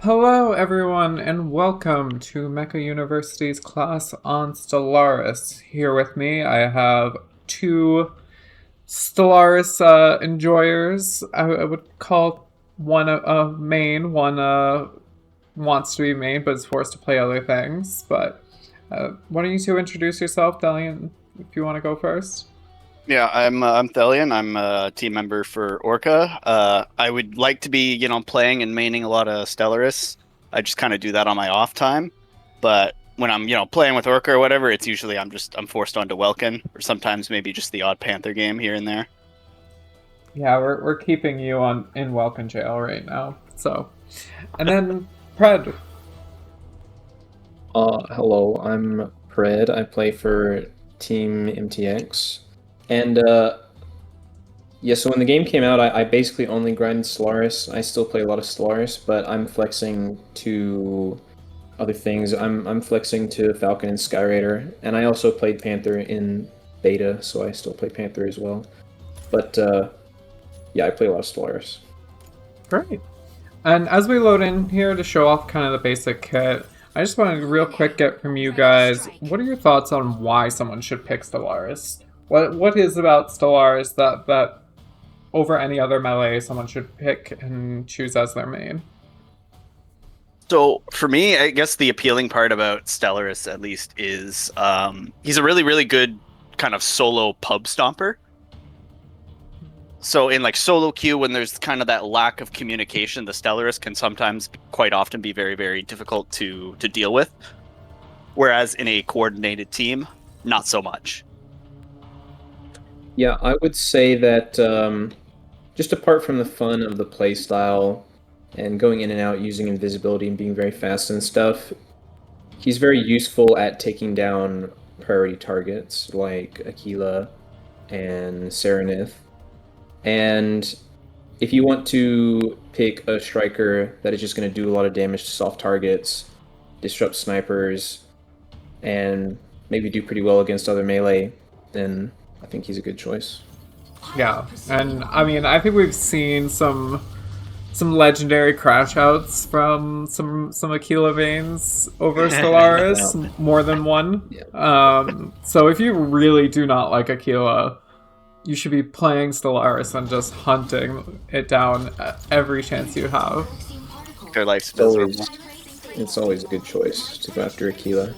Hello, everyone, and welcome to Mecha University's class on Stellaris. Here with me, I have two Stellaris enjoyers. I would call one a main, one wants to be main, but is forced to play other things. But why don't you two introduce yourself, Thellian, if you want to go first? Yeah, I'm Thellian. I'm a team member for ORCA. I would like to be, playing and maining a lot of Stellaris. I just kind of do that on my off time. But when I'm, playing with ORCA or whatever, it's usually I'm forced onto Welkin, or sometimes maybe just the odd Panther game here and there. Yeah, we're keeping you on in Welcome Jail right now. So, and then Pred. Hello, I'm Pred. I play for Team MTX. And yeah, so when the game came out, I basically only grinded Stellaris. I still play a lot of Stellaris, but I'm flexing to other things. I'm flexing to Falcon and Skyraider, and I also played Panther in beta, so I still play Panther as well. But yeah, I play a lot of Stellaris. Great. And as we load in here to show off kind of the basic kit, I just want to real quick get from you guys, what are your thoughts on why someone should pick Stellaris? What is about Stellaris that over any other melee someone should pick and choose as their main? So for me, I guess the appealing part about Stellaris, at least, is he's a really, really good kind of solo pub stomper. So in like solo queue, when there's kind of that lack of communication, the Stellaris can sometimes quite often be very, very difficult to deal with. Whereas in a coordinated team, not so much. Yeah, I would say that just apart from the fun of the playstyle and going in and out using invisibility and being very fast and stuff, he's very useful at taking down priority targets like Aquila and Serenith. And if you want to pick a striker that is just going to do a lot of damage to soft targets, disrupt snipers, and maybe do pretty well against other melee, then I think he's a good choice. Yeah, and I mean, I think we've seen some legendary crash outs from some Aquila veins over Stellaris, more than one. Yeah. So if you really do not like Aquila, you should be playing Stellaris and just hunting it down at every chance you have. Their life's It's always a good choice to go after Aquila.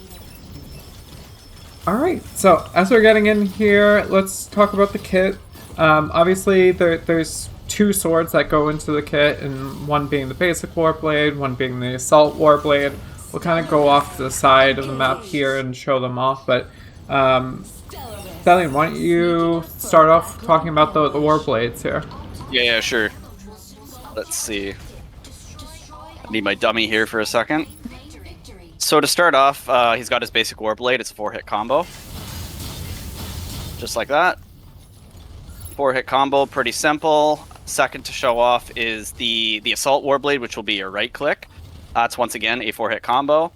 Alright, so as we're getting in here, let's talk about the kit. Obviously, there's two swords that go into the kit, and one being the basic warblade, one being the assault warblade. We'll kind of go off to the side of the map here and show them off, but Thellian, why don't you start off talking about the warblades here? Yeah, sure. Let's see. I need my dummy here for a second. So to start off, he's got his basic warblade. It's a 4-hit combo. Just like that. 4-hit combo, pretty simple. Second to show off is the assault warblade, which will be your right click. That's once again a 4-hit combo.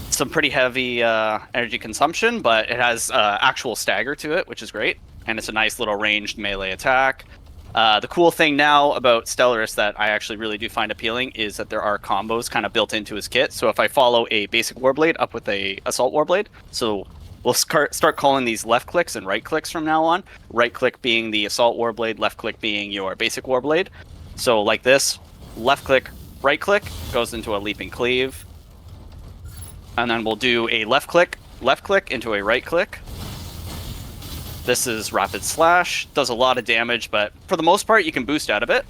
Some pretty heavy energy consumption, but it has actual stagger to it, which is great. And it's a nice little ranged melee attack. The cool thing now about Stellaris that I actually really do find appealing is that there are combos kind of built into his kit. So if I follow a basic warblade up with a assault warblade, so we'll start calling these left clicks and right clicks from now on. Right click being the assault warblade, left click being your basic warblade. So like this, left click, right click goes into a leaping cleave. And then we'll do a left click into a right click. This is rapid slash, does a lot of damage, but for the most part you can boost out of it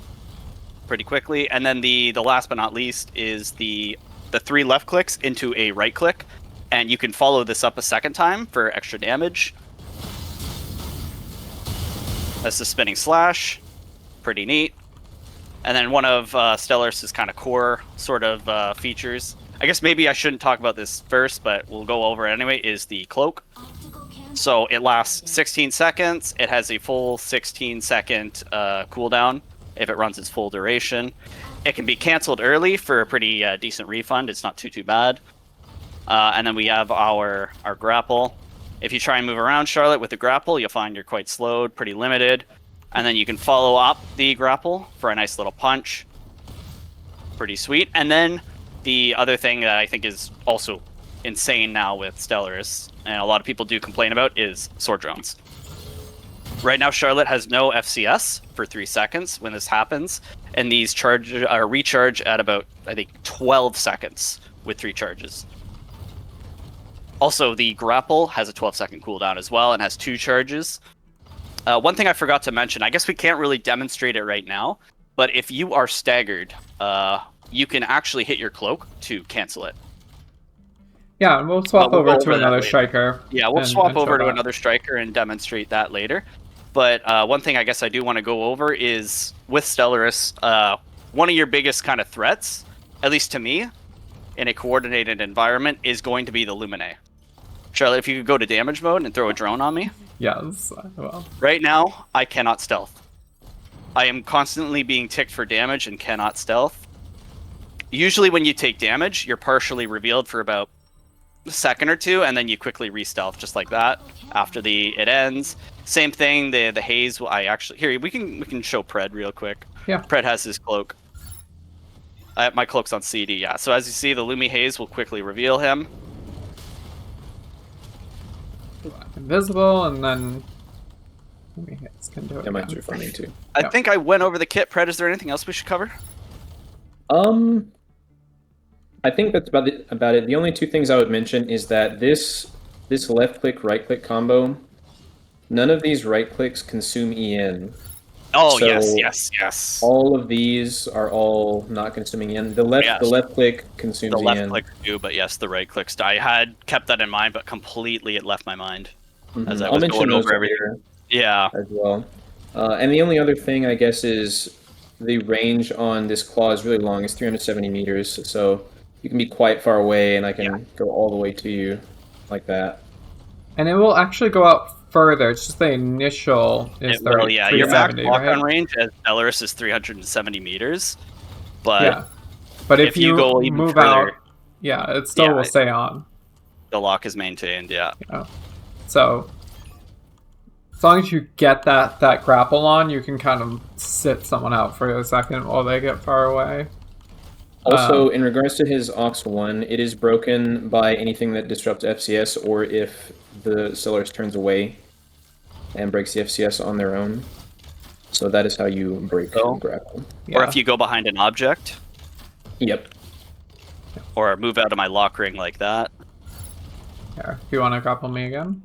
pretty quickly. And then the last but not least is the 3 left clicks into a right click, and you can follow this up a second time for extra damage. That's the spinning slash, pretty neat. And then one of Stellaris' kind of core sort of features, I guess maybe I shouldn't talk about this first, but we'll go over it anyway, is the cloak. So it lasts 16 seconds. It has a full 16-second cooldown if it runs its full duration. It can be canceled early for a pretty decent refund. It's not too bad. And then we have our grapple. If you try and move around Charlotte with the grapple, you'll find you're quite slowed, pretty limited. And then you can follow up the grapple for a nice little punch. pretty sweet. And then the other thing that I think is also insane now with Stellaris, and a lot of people do complain about, is sword drones. Right now, Charlotte has no FCS for 3 seconds when this happens, and these recharge at about, I think, 12 seconds with 3 charges. Also, the grapple has a 12-second cooldown as well and has 2 charges. One thing I forgot to mention, I guess we can't really demonstrate it right now, but if you are staggered, you can actually hit your cloak to cancel it. Yeah, and we'll swap We'll go over to over that another later. striker. Yeah, we'll and swap show over to that. another striker and demonstrate that later. But one thing I guess I do want to go over is with Stellaris, one of your biggest kind of threats, at least to me, in a coordinated environment, is going to be the Lumine. Charlotte, if you could go to damage mode and throw a drone on me. Yes, I will. Right now, I cannot stealth. I am constantly being ticked for damage and cannot stealth. Usually when you take damage, you're partially revealed for about a second or two, and then you quickly re-stealth just like that after it ends. Same thing, the haze. Here we can show Pred real quick. Yeah. Pred has his cloak. My cloak's on CD. Yeah. So as you see, the Lumi haze will quickly reveal him. Invisible, and then can do it. That might again. do for me too. I think I went over the kit. Pred, is there anything else we should cover? I think that's about it. The only 2 things I would mention is that this left click, right click combo, none of these right clicks consume EN. Oh, So, yes. All of these are all not consuming EN. The left click consumes The left EN. click do, but yes, the right clicks. I had kept that in mind, but completely it left my mind as I I'll was mention going those over everything. later Yeah. as well. And the only other thing, I guess, is the range on this claw is really long. It's 370 meters, so you can be quite far away, and I can go all the way to you like that. And it will actually go out further. It's just the initial is Well, yeah, your max 370, lock-on right? range as Stellaris is 370 meters, but Yeah. But if you you go even move further, out, yeah, it still will stay on. the lock is maintained. Yeah. So as long as you get that grapple on, you can kind of sit someone out for a second while they get far away. Also, in regards to his Ox 1, it is broken by anything that disrupts FCS, or if the Stellaris turns away and breaks the FCS on their own. So that is how you break grapple. Yeah. Or if you go behind an object, Yep. or move out of my lock ring like that. Here, if you want to grapple me again,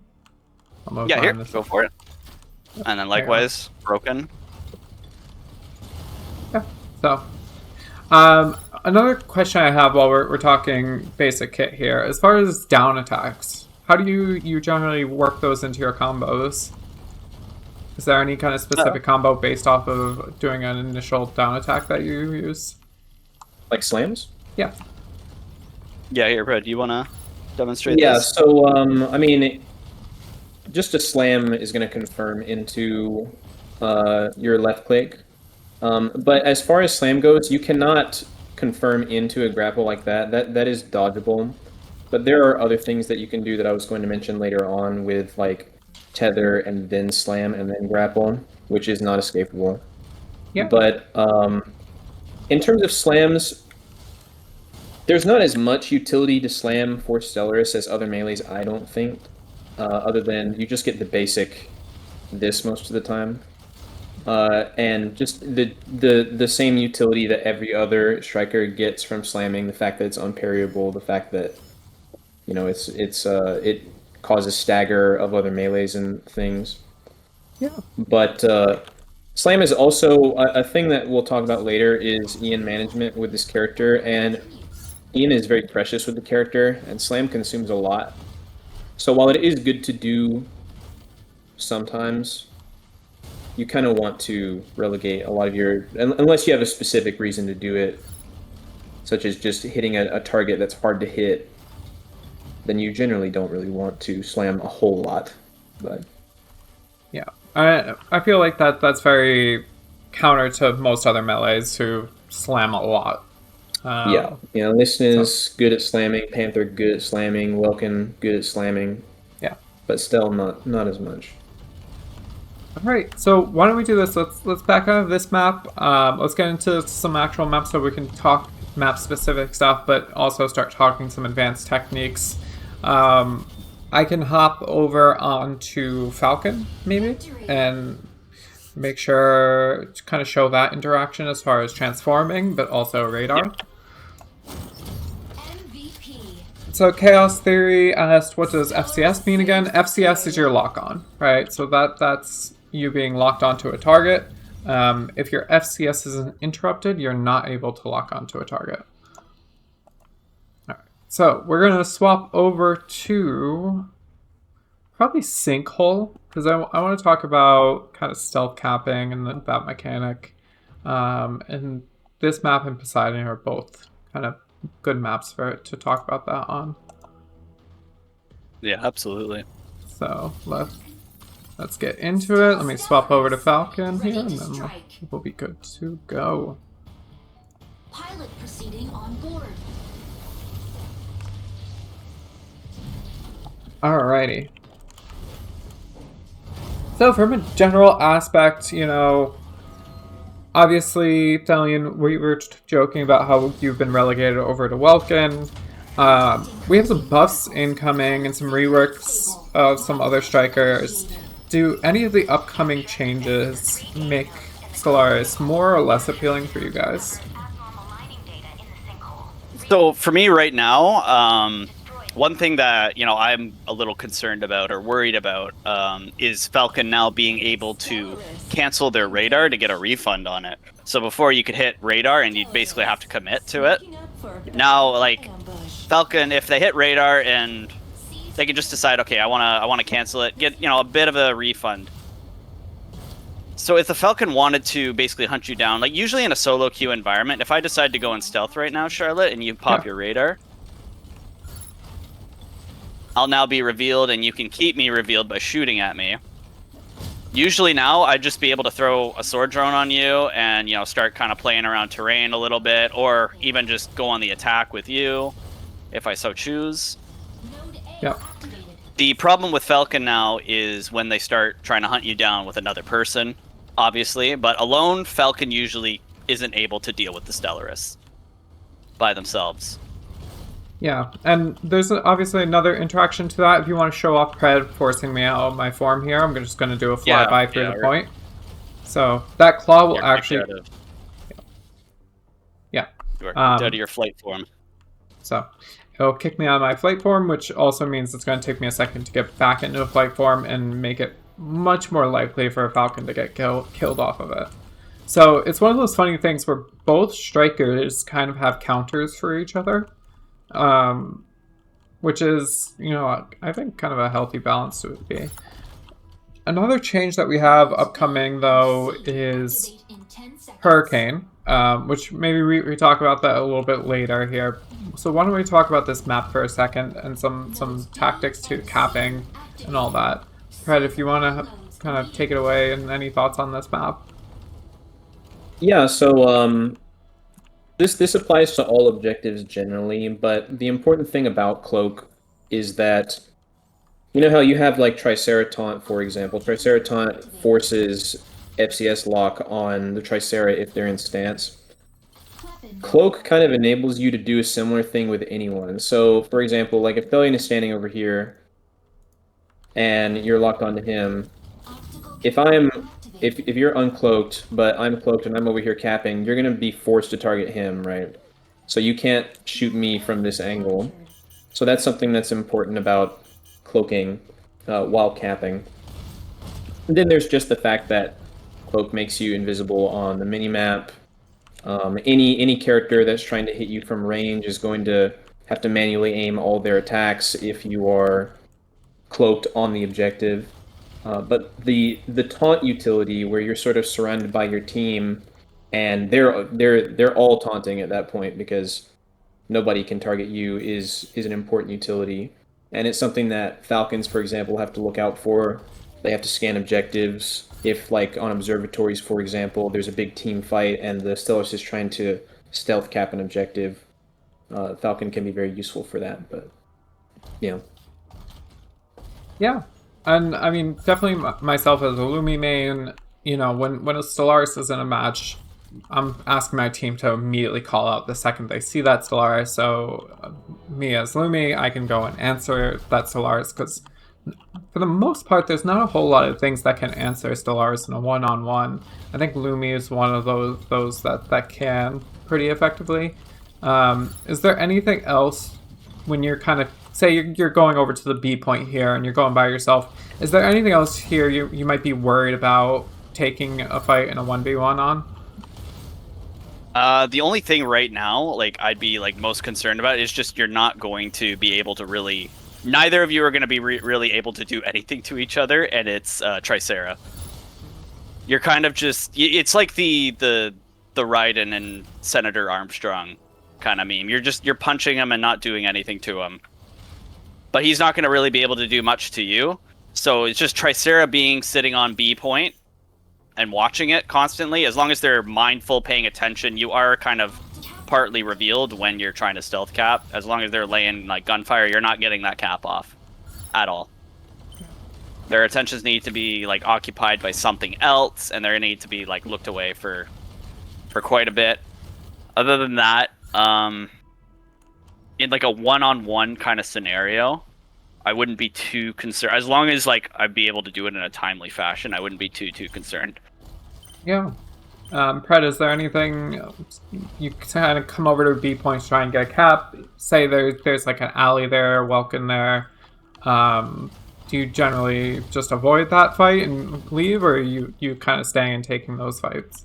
I'll move Yeah, here, behind this. go for it. And then likewise, broken. Yeah. So, another question I have while we're talking basic kit here, as far as down attacks, how do you generally work those into your combos? Is there any kind of specific combo based off of doing an initial down attack that you use? Like slams? Yeah. Yeah, here, Brad, do you want to demonstrate Yeah, this? so, I mean, just a slam is going to confirm into your left click. But as far as slam goes, you cannot confirm into a grapple like that. That is dodgeable. But there are other things that you can do that I was going to mention later on with, like, tether and then slam and then grapple, which is not escapable. Yeah. But in terms of slams, there's not as much utility to slam for Stellaris as other melees, I don't think. Other than you just get the basic this most of the time. And just the same utility that every other striker gets from slamming, the fact that it's unparryable, the fact that it causes stagger of other melees and things. Yeah. But slam is also a thing that we'll talk about later is Ian management with this character, and Ian is very precious with the character, and slam consumes a lot. So while it is good to do sometimes, you kind of want to relegate a lot of your, unless you have a specific reason to do it, such as just hitting a target that's hard to hit, then you generally don't really want to slam a whole lot. But Yeah. I feel like that's very counter to most other melees who slam a lot. yeah, Listen is good at slamming, Panther good at slamming, Welkin good at slamming. Yeah. But still not as much. Alright, so why don't we do this? Let's back out of this map. Let's get into some actual maps so we can talk map specific stuff, but also start talking some advanced techniques. I can hop over onto Falcon, maybe, and make sure to kind of show that interaction as far as transforming, but also radar. So Chaos Theory asked, what does FCS mean again? FCS is your lock-on, right? So that's you being locked onto a target. If your FCS isn't interrupted, you're not able to lock onto a target. Alright, so we're going to swap over to probably Sinkhole, because I want to talk about kind of stealth capping and that mechanic. And this map and Poseidon are both kind of good maps for it to talk about that on. Yeah, absolutely. So let's get into it. Let me swap over to Falcon here, and then we'll be good to go. Pilot proceeding on board. Alrighty. So from a general aspect, you know, obviously, Thellian, we were joking about how you've been relegated over to Welkin. We have some buffs incoming and some reworks of some other strikers. Do any of the upcoming changes make Stellaris more or less appealing for you guys? So for me right now, one thing that I'm a little concerned about or worried about is Falcon now being able to cancel their radar to get a refund on it. So before you could hit radar and you'd basically have to commit to it. Now, like Falcon, if they hit radar and they can just decide, okay, I want to cancel it, get a bit of a refund. So if the Falcon wanted to basically hunt you down, like usually in a solo queue environment, if I decide to go in stealth right now, Charlotte, and you pop your radar, I'll now be revealed, and you can keep me revealed by shooting at me. Usually now, I'd just be able to throw a sword drone on you and, start kind of playing around terrain a little bit, or even just go on the attack with you, if I so choose. Yep. The problem with Falcon now is when they start trying to hunt you down with another person, obviously, but alone, Falcon usually isn't able to deal with the Stellaris by themselves. Yeah, and there's obviously another interaction to that. If you want to show off Pred forcing me out of my form here, I'm just going to do a flyby through the point. So that claw will actually... Yeah. You're out of your flight form. So it'll kick me out of my flight form, which also means it's going to take me a second to get back into a flight form and make it much more likely for a Falcon to get killed off of it. So it's one of those funny things where both strikers kind of have counters for each other. Which is, I think kind of a healthy balance to it be. Another change that we have upcoming, though, is Hurricane, which maybe we talk about that a little bit later here. So why don't we talk about this map for a second and some tactics to capping and all that. Pred, if you want to kind of take it away, and any thoughts on this map? Yeah, so This applies to all objectives generally, but the important thing about Cloak is that, you know how you have like Tricerataunt, for example. Tricerataunt forces FCS lock on the Tricera if they're in stance. Cloak kind of enables you to do a similar thing with anyone. So, for example, like if Thellian is standing over here and you're locked onto him, if you're uncloaked, but I'm cloaked and I'm over here capping, you're going to be forced to target him, right? So you can't shoot me from this angle. So that's something that's important about cloaking while capping. And then there's just the fact that Cloak makes you invisible on the minimap. Any character that's trying to hit you from range is going to have to manually aim all their attacks if you are cloaked on the objective. But the taunt utility, where you're sort of surrounded by your team, and they're all taunting at that point because nobody can target you, is an important utility, and it's something that Falcons, for example, have to look out for. They have to scan objectives. If, like on observatories, for example, there's a big team fight and the Stellaris is trying to stealth cap an objective, Falcon can be very useful for that. But Yeah. And definitely myself as a Lumi main, when a Stellaris is in a match, I'm asking my team to immediately call out the second they see that Stellaris. So me as Lumi, I can go and answer that Stellaris because for the most part, there's not a whole lot of things that can answer Stellaris in a one-on-one. I think Lumi is one of those that can pretty effectively. Is there anything else when you're kind of say you're going over to the B point here and you're going by yourself? Is there anything else here you might be worried about taking a fight in a 1v1 on? The only thing right now, like I'd be like most concerned about is just you're not going to be able to really. Neither of you are going to be really able to do anything to each other, and it's Tricera. You're kind of just. It's like the Raiden and Senator Armstrong kind of meme. You're punching him and not doing anything to him. But he's not going to really be able to do much to you. So it's just Tricera being sitting on B point and watching it constantly. As long as they're mindful, paying attention, you are kind of partly revealed when you're trying to stealth cap. As long as they're laying like gunfire, you're not getting that cap off at all. Their attentions need to be like occupied by something else, and they need to be like looked away for quite a bit. Other than that, in like a one-on-one kind of scenario, I wouldn't be too concerned. As long as like I'd be able to do it in a timely fashion, I wouldn't be too concerned. Yeah. Pred, is there anything you kind of come over to B point to try and get a cap? Say there's like an alley there, Welkin there. Do you generally just avoid that fight and leave, or are you kind of staying and taking those fights?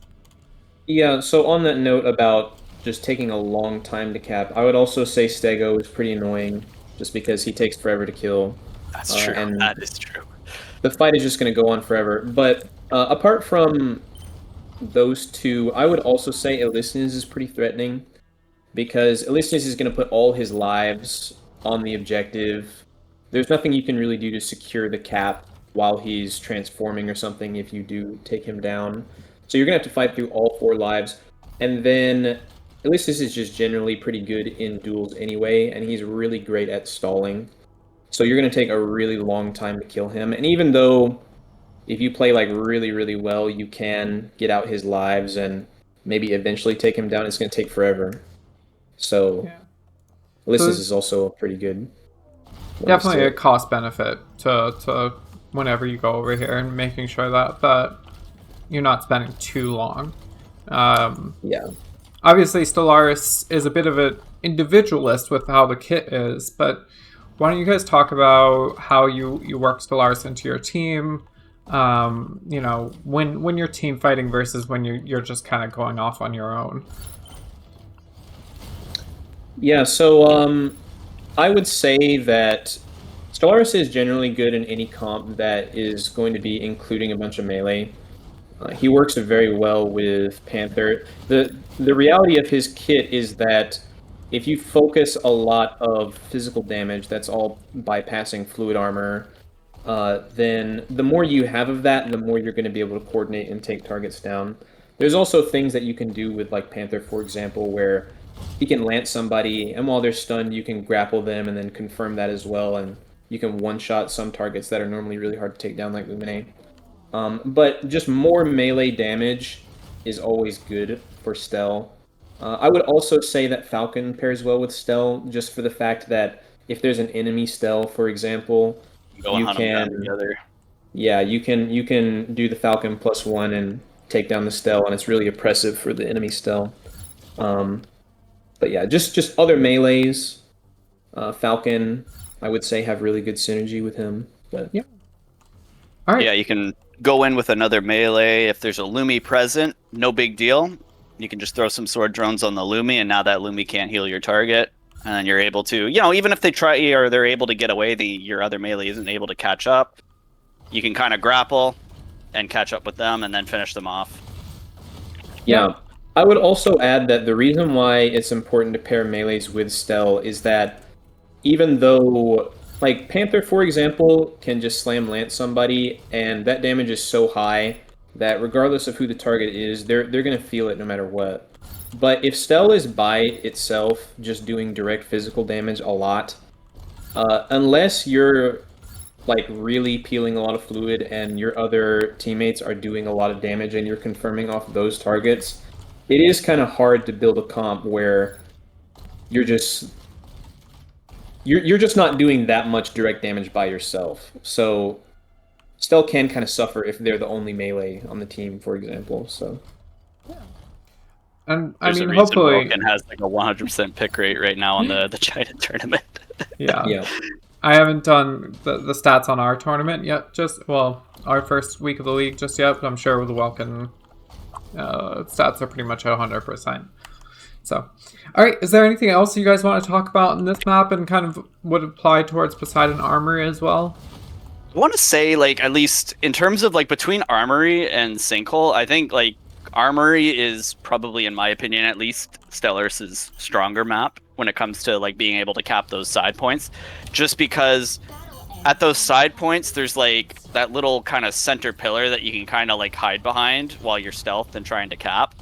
Yeah, so on that note about just taking a long time to cap, I would also say Stego is pretty annoying just because he takes forever to kill. That's true. And that is true. the fight is just going to go on forever. But apart from those two, I would also say Elisnes is pretty threatening because Elisnes is going to put all his lives on the objective. There's nothing you can really do to secure the cap while he's transforming or something if you do take him down. So you're going to have to fight through all 4 lives. And then Elisnes is just generally pretty good in duels anyway, and he's really great at stalling. So you're going to take a really long time to kill him. And even though if you play like really, really well, you can get out his lives and maybe eventually take him down, it's going to take forever. So Yeah. Elisnes is also pretty good. Definitely a cost benefit to whenever you go over here and making sure that you're not spending too long. Yeah. Obviously, Stellaris is a bit of an individualist with how the kit is, but why don't you guys talk about how you work Stellaris into your team? You know, when you're team fighting versus when you're just kind of going off on your own. Yeah, so I would say that Stellaris is generally good in any comp that is going to be including a bunch of melee. He works very well with Panther. The reality of his kit is that if you focus a lot of physical damage, that's all bypassing fluid armor, then the more you have of that, the more you're going to be able to coordinate and take targets down. There's also things that you can do with like Panther, for example, where he can lance somebody, and while they're stunned, you can grapple them and then confirm that as well, and you can one-shot some targets that are normally really hard to take down, like Lumine. But just more melee damage is always good for Stel. I would also say that Falcon pairs well with Stel, just for the fact that if there's an enemy Stel, for example, you can you can do the Falcon +1 and take down the Stel, and it's really oppressive for the enemy Stel. But yeah, just other melees. Falcon, I would say, have really good synergy with him. But yeah. All right. Yeah, you can go in with another melee. If there's a Lumi present, no big deal. You can just throw some sword drones on the Lumi, and now that Lumi can't heal your target, and then you're able to, you know, even if they try or they're able to get away, your other melee isn't able to catch up. You can kind of grapple and catch up with them, and then finish them off. Yeah. I would also add that the reason why it's important to pair melees with Stel is that even though, like, Panther, for example, can just slam lance somebody, and that damage is so high that regardless of who the target is, they're going to feel it no matter what. But if Stel is by itself just doing direct physical damage a lot, unless you're like really peeling a lot of fluid and your other teammates are doing a lot of damage and you're confirming off those targets, it is kind of hard to build a comp where you're just not doing that much direct damage by yourself. So Stell can kind of suffer if they're the only melee on the team, for example. So. And There's I mean, a reason hopefully, Broken has like a 100% pick rate right now on the China tournament. yeah. I haven't done the stats on our tournament yet. Our first week of the league just yet. But I'm sure with the Welkin stats are pretty much at 100%. So, all right. Is there anything else you guys want to talk about in this map and kind of would apply towards Poseidon Armory as well? I want to say, like, at least in terms of like between Armory and Sinkhole, I think like Armory is probably, in my opinion, at least Stellaris' stronger map when it comes to like being able to cap those side points, just because at those side points there's like that little kind of center pillar that you can kind of like hide behind while you're stealthed and trying to cap.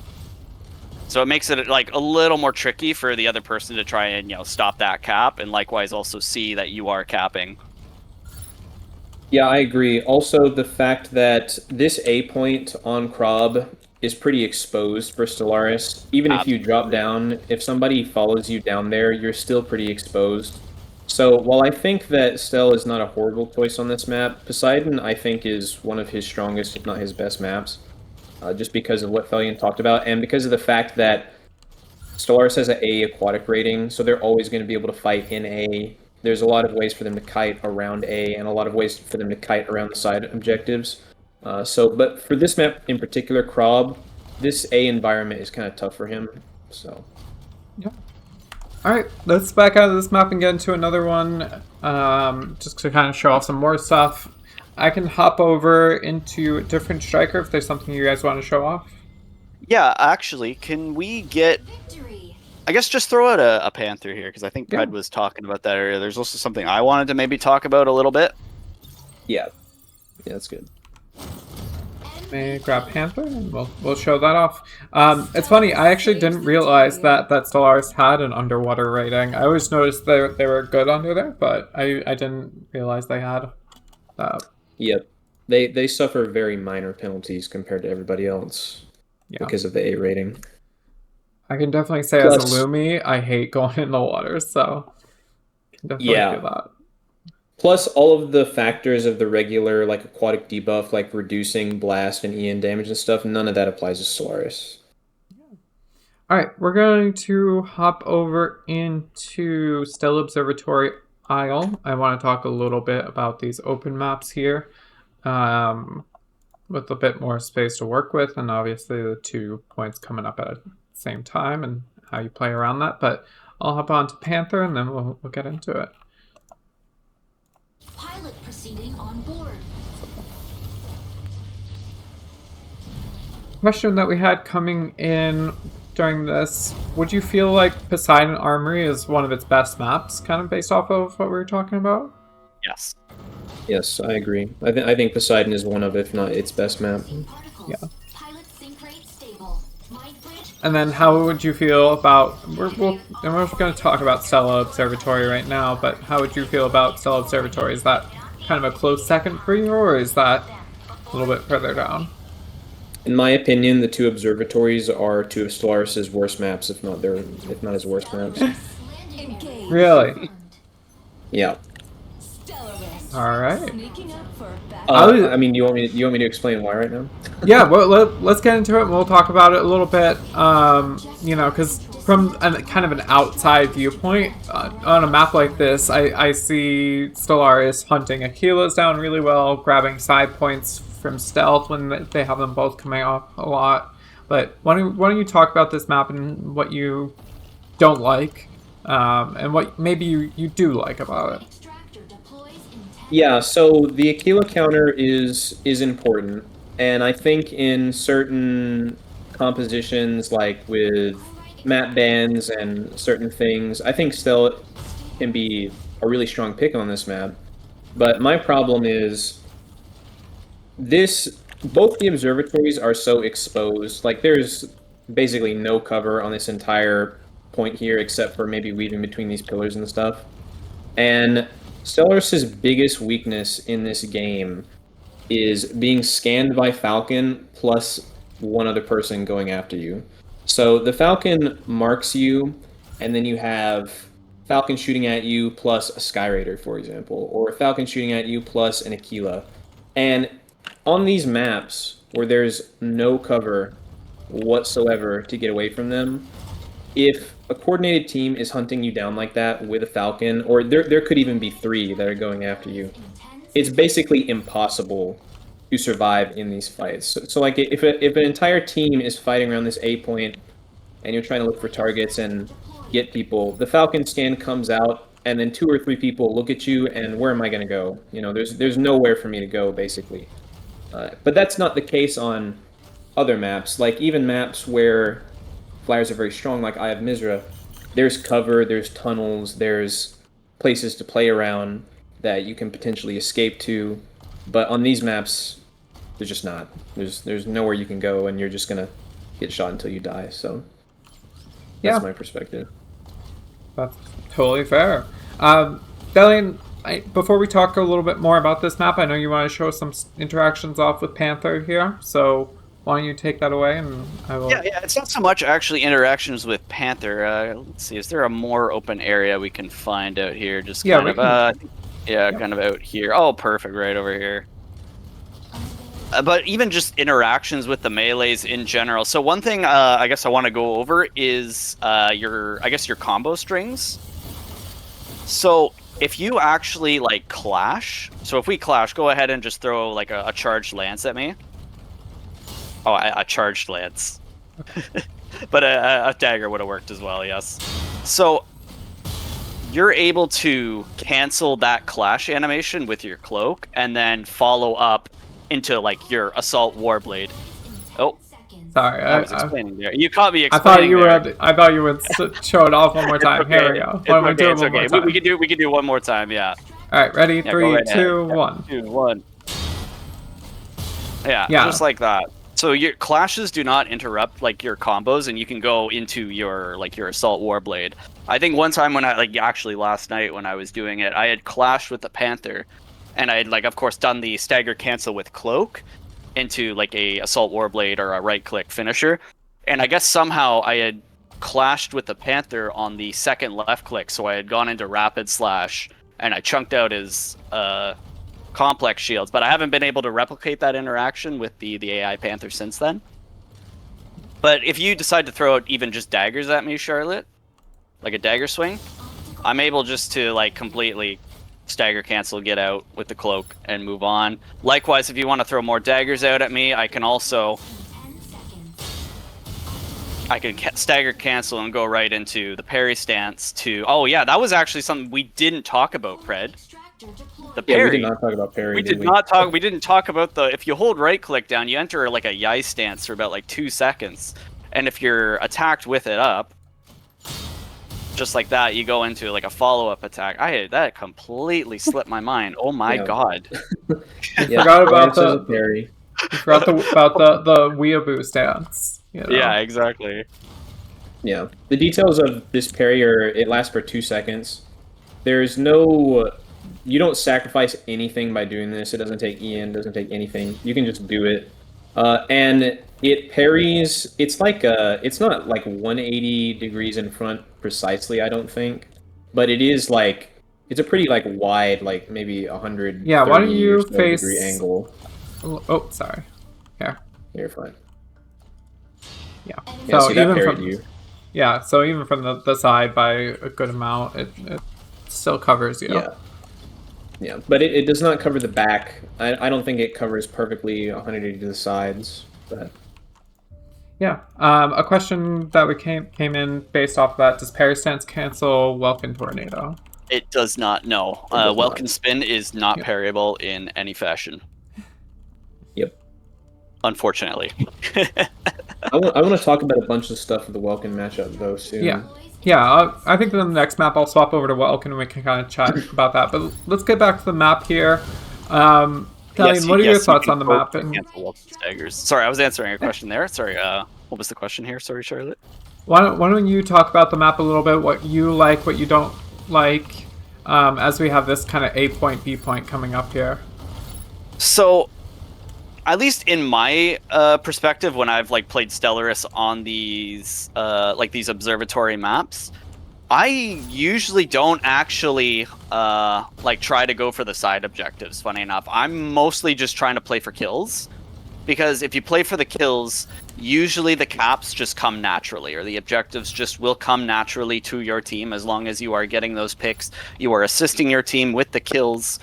So it makes it like a little more tricky for the other person to try and, you know, stop that cap and likewise also see that you are capping. Yeah, I agree. Also, the fact that this A point on Krob is pretty exposed for Stellaris. Even if you drop down, if somebody follows you down there, you're still pretty exposed. So while I think that Stell is not a horrible choice on this map, Poseidon I think is one of his strongest, if not his best maps, just because of what Thellian talked about, and because of the fact that Stellaris has an A aquatic rating, so they're always going to be able to fight in A. There's a lot of ways for them to kite around A, and a lot of ways for them to kite around the side objectives. But for this map in particular, Krob, this A environment is kind of tough for him. So. Yeah. All right, let's back out of this map and get into another one, just to kind of show off some more stuff. I can hop over into a different striker if there's something you guys want to show off. Yeah, actually, can we get... I guess just throw out a Panther here, because I think Pred was talking about that earlier. There's also something I wanted to maybe talk about a little bit. Yeah, that's good. May grab Panther and we'll show that off. It's funny, I actually didn't realize that Stellaris had an underwater rating. I always noticed they were good under there, but I didn't realize they had that. Yep. They suffer very minor penalties compared to everybody else because of the A rating. I can definitely say as a Lumi, I hate going in the water, so I can definitely feel that. Plus, all of the factors of the regular like aquatic debuff, like reducing blast and EN damage and stuff, none of that applies to Stellaris. Alright, we're going to hop over into Stellar Observatory Isle. I want to talk a little bit about these open maps here, with a bit more space to work with, and obviously the 2 points coming up at the same time and how you play around that. But I'll hop on to Panther and then we'll get into it. Pilot proceeding on board. Question that we had coming in during this: would you feel like Poseidon Armory is one of its best maps, kind of based off of what we were talking about? Yes. Yes, I agree. I think Poseidon is one of, if not its best map. Yeah. And then how would you feel about... We're going to talk about Stella Observatory right now, but how would you feel about Stella Observatory? Is that kind of a close second for you, or is that a little bit further down? In my opinion, the 2 observatories are 2 of Stellaris' worst maps, if not his worst maps. Really? Yeah. All right. I mean, you want me to explain why right now? Yeah, well, let's get into it and we'll talk about it a little bit. You know, because from kind of an outside viewpoint, on a map like this, I see Stellaris hunting Aquilas down really well, grabbing side points from stealth when they have them both coming off a lot. But why don't you talk about this map and what you don't like, and what maybe you do like about it? Yeah, so the Aquila counter is important, and I think in certain compositions, like with map bans and certain things, I think Stella can be a really strong pick on this map. But my problem is both the observatories are so exposed. Like, there's basically no cover on this entire point here, except for maybe weaving between these pillars and stuff. And Stellaris' biggest weakness in this game is being scanned by Falcon plus one other person going after you. So the Falcon marks you, and then you have Falcon shooting at you plus a Sky Raider, for example, or a Falcon shooting at you plus an Aquila. And on these maps where there's no cover whatsoever to get away from them, if a coordinated team is hunting you down like that with a Falcon, or there could even be 3 that are going after you, it's basically impossible to survive in these fights. So like if an entire team is fighting around this A point and you're trying to look for targets and get people, the Falcon scan comes out and then 2 or 3 people look at you and where am I going to go? You know, there's nowhere for me to go basically. But that's not the case on other maps. Like even maps where flyers are very strong, like Eye of Mizra, there's cover, there's tunnels, there's places to play around that you can potentially escape to. But on these maps, there's just not. There's nowhere you can go, and you're just gonna get shot until you die. So that's my perspective. That's totally fair. Thellian, before we talk a little bit more about this map, I know you want to show some interactions off with Panther here. So why don't you take that away, and I will. Yeah, it's not so much actually interactions with Panther. Let's see, is there a more open area we can find out here? Just kind of, kind of out here. Oh, perfect, right over here. But even just interactions with the melees in general. So one thing I guess I want to go over is your combo strings. So if you actually like clash, so if we clash, go ahead and just throw like a charged lance at me. Oh, a charged lance. But a dagger would have worked as well, yes. So you're able to cancel that clash animation with your cloak and then follow up into like your assault warblade. Oh, sorry, I was explaining there. You caught me explaining. I thought you would show it off one more time. Okay. Here we go. Why don't we do it one more time? We can do one more time. Yeah. All right, ready? 3, 2, 1. 2, 1. Yeah, just like that. So your clashes do not interrupt like your combos, and you can go into your assault warblade. I think one time when actually last night when I was doing it, I had clashed with the Panther, and I had of course done the stagger cancel with cloak into like a assault warblade or a right click finisher, and I guess somehow I had clashed with the Panther on the second left click, so I had gone into rapid slash and I chunked out his complex shields, but I haven't been able to replicate that interaction with the AI Panther since then. But if you decide to throw out even just daggers at me, Charlotte, like a dagger swing, I'm able just to like completely stagger cancel, get out with the cloak, and move on. Likewise, if you want to throw more daggers out at me, I can also stagger cancel and go right into the parry stance to... Oh yeah, that was actually something we didn't talk about, Pred. The parry. Yeah, we did not talk about parry. We didn't talk about the... If you hold right click down, you enter like a yai stance for about like 2 seconds. And if you're attacked with it up, just like that, you go into like a follow-up attack. That completely slipped my mind. Oh my god. Forgot about the parry. You forgot about the weeaboo stance. You know? Yeah, exactly. Yeah. The details of this parry are it lasts for 2 seconds. There's no... You don't sacrifice anything by doing this. It doesn't take EN, doesn't take anything. You can just do it. And it parries... It's like it's not like 180 degrees in front precisely, I don't think. But it is like... It's a pretty like wide, like maybe 100 why don't you face... degree angle. Oh, sorry. Here. You're fine. Yeah. So even from so even from the side by a good amount, it still covers you. Yeah, but it does not cover the back. I don't think it covers perfectly 180 to the sides. But yeah, a question that we came in based off of that: does parry stance cancel Welkin Tornado? It does not. No, Welkin spin is not parryable in any fashion. Yep. Unfortunately. I want to talk about a bunch of stuff with the Welkin matchup though soon. Yeah. I think in the next map I'll swap over to Welkin and we can kind of chat about that. But let's get back to the map here. Thellian, what are your thoughts on the map? Sorry, I was answering a question there. Sorry, what was the question here? Sorry, Charlotte. Why don't you talk about the map a little bit? What you like, what you don't like, as we have this kind of A point, B point coming up here. So, at least in my perspective, when I've like played Stellaris on these like these observatory maps, I usually don't actually like try to go for the side objectives. Funny enough, I'm mostly just trying to play for kills, because if you play for the kills, usually the caps just come naturally, or the objectives just will come naturally to your team as long as you are getting those picks. You are assisting your team with the kills.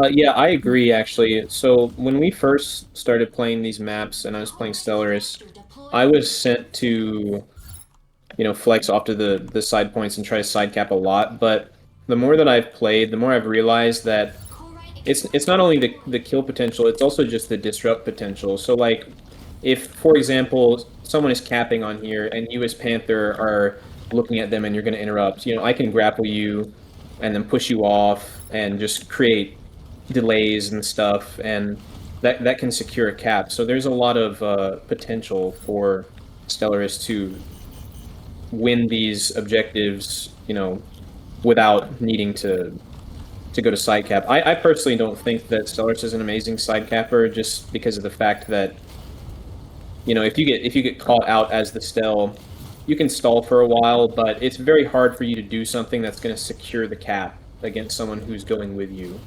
Yeah, I agree, actually. So when we first started playing these maps and I was playing Stellaris, I was sent to, flex off to the side points and try to side cap a lot. But the more that I've played, the more I've realized that it's not only the kill potential, it's also just the disrupt potential. So, like, if, for example, someone is capping on here and you as Panther are looking at them and you're going to interrupt, I can grapple you and then push you off and just create delays and stuff, and that can secure a cap. So there's a lot of potential for Stellaris to win these objectives, without needing to go to side cap. I personally don't think that Stellaris is an amazing side capper, just because of the fact that, if you get caught out as the Stell, you can stall for a while, but it's very hard for you to do something that's going to secure the cap against someone who's going with you,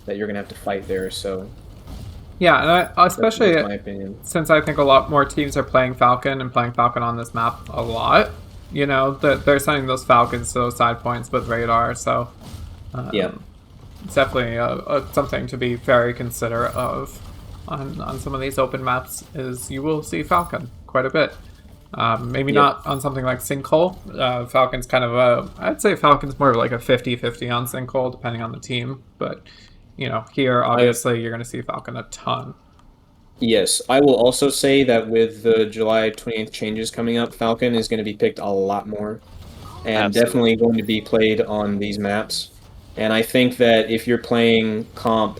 that you're going to have to fight there. So Yeah, and especially that's my opinion. since I think a lot more teams are playing Falcon and playing Falcon on this map a lot, that they're sending those Falcons to those side points with radar, so Yeah. it's definitely something to be very considerate of on some of these open maps, is you will see Falcon quite a bit. Maybe not on something like Sinkhole. Falcon's kind of I'd say Falcon's more like a 50-50 on Sinkhole, depending on the team, but here obviously you're going to see Falcon a ton. Yes, I will also say that with the July 28th changes coming up, Falcon is going to be picked a lot more, and Absolutely. definitely going to be played on these maps. And I think that if you're playing comp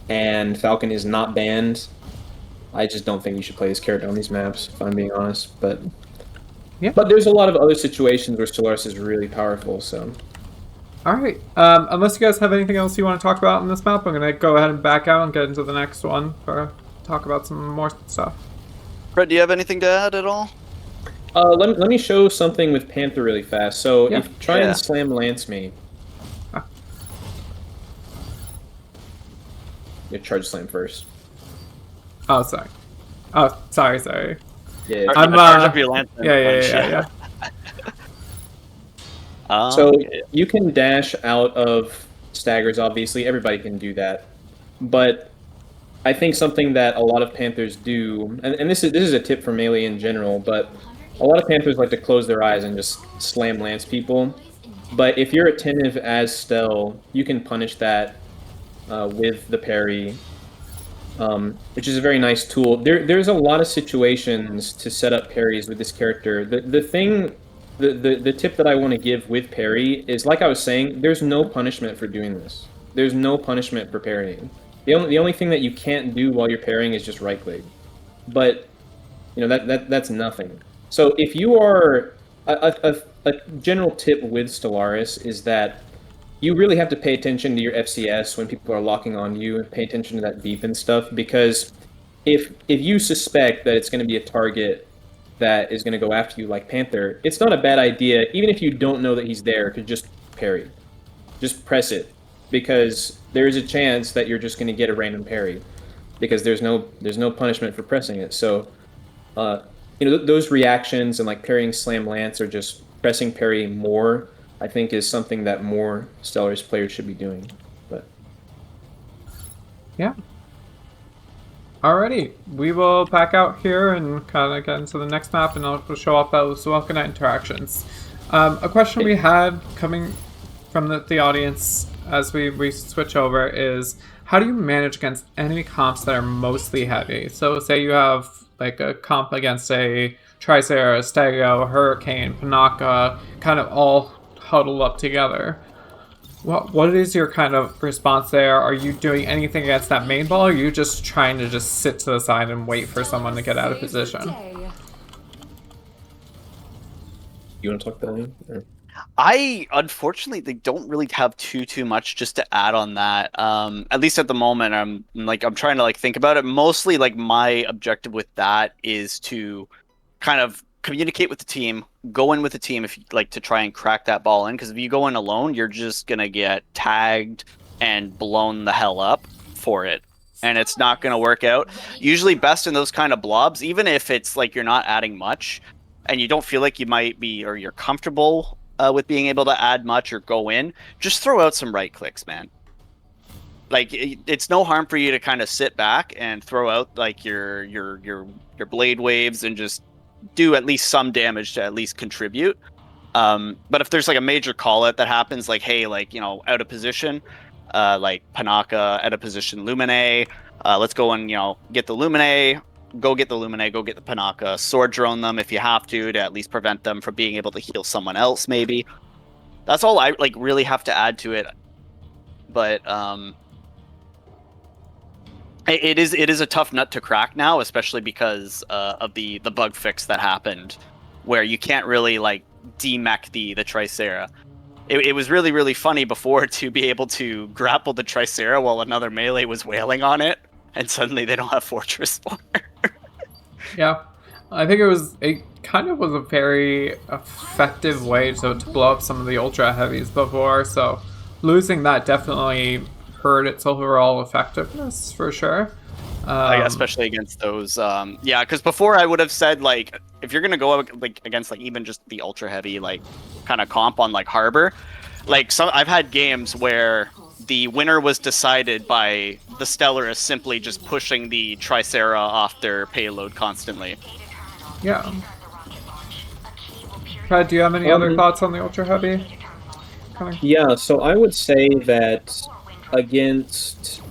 and Falcon is not banned, I just don't think you should play this character on these maps, if I'm being honest. But Yeah. but there's a lot of other situations where Stellaris is really powerful, so... All right. Unless you guys have anything else you want to talk about on this map, I'm going to go ahead and back out and get into the next one for talk about some more stuff. Pred, do you have anything to add at all? Let me show something with Panther really fast. So Yeah. try Yeah. and slam lance me. Ah. You charge slam first. Oh, sorry. Oh, sorry. Yeah. I'm, Charge up your lantern. Yeah. So Okay. you can dash out of staggers, obviously. Everybody can do that. But I think something that a lot of Panthers do, and this is a tip for Melee in general, but a lot of Panthers like to close their eyes and just slam lance people. But if you're attentive as Stell, you can punish that with the parry, which is a very nice tool. There's a lot of situations to set up parries with this character. The tip that I want to give with parry is, like I was saying, there's no punishment for doing this. There's no punishment for parrying. The only thing that you can't do while you're parrying is just right click. But that's nothing. So if you are a general tip with Stellaris is that you really have to pay attention to your FCS when people are locking on you, and pay attention to that deep and stuff, because if you suspect that it's going to be a target that is going to go after you like Panther, it's not a bad idea, even if you don't know that he's there, to just parry. Just press it, because there is a chance that you're just going to get a random parry, because there's no punishment for pressing it. So, those reactions and like parrying slam lance or just pressing parry more, I think is something that more Stellaris players should be doing. But Yeah. Alrighty, we will pack out here and kind of get into the next map, and I'll show off those Welcome interactions. A question we had coming from the audience as we switch over is, how do you manage against enemy comps that are mostly heavy? So say you have like a comp against a Tricera, Stego, Hurricane, Panaka, kind of all huddled up together. What is your kind of response there? Are you doing anything against that main ball, or are you just trying to just sit to the side and wait for someone to get out of position? you want to talk Thellian? I unfortunately they don't really have too much just to add on that. At least at the moment, I'm trying to like think about it. Mostly like my objective with that is to kind of communicate with the team, go in with the team if you like to try and crack that ball in. Because if you go in alone, you're just gonna get tagged and blown the hell up for it, and it's not gonna work out. Usually, best in those kind of blobs, even if it's like you're not adding much, and you don't feel like you might be or you're comfortable with being able to add much or go in, just throw out some right clicks, man. Like it's no harm for you to kind of sit back and throw out like your blade waves and just do at least some damage to at least contribute. But if there's like a major call out that happens, like hey, like out of position, like Panaka out of position Lumine, let's go and get the Lumine. Go get the Lumine, go get the Panaka, sword drone them if you have to at least prevent them from being able to heal someone else, maybe. That's all I like really have to add to it. But it is a tough nut to crack now, especially because of the bug fix that happened, where you can't really like demech the Tricera. It was really, really funny before to be able to grapple the Tricera while another melee was wailing on it, and suddenly they don't have Fortress for it. Yeah, I think it kind of was a very effective way to blow up some of the ultra heavies before, so losing that definitely hurt its overall effectiveness for sure. Especially against those, yeah, because before I would have said like if you're gonna go like against like even just the ultra heavy like kind of comp on like Harbor, like I've had games where the winner was decided by the Stellaris simply just pushing the Tricera off their payload constantly. Yeah. Pred, do you have any other thoughts on the ultra heavy? Yeah, so I would say that against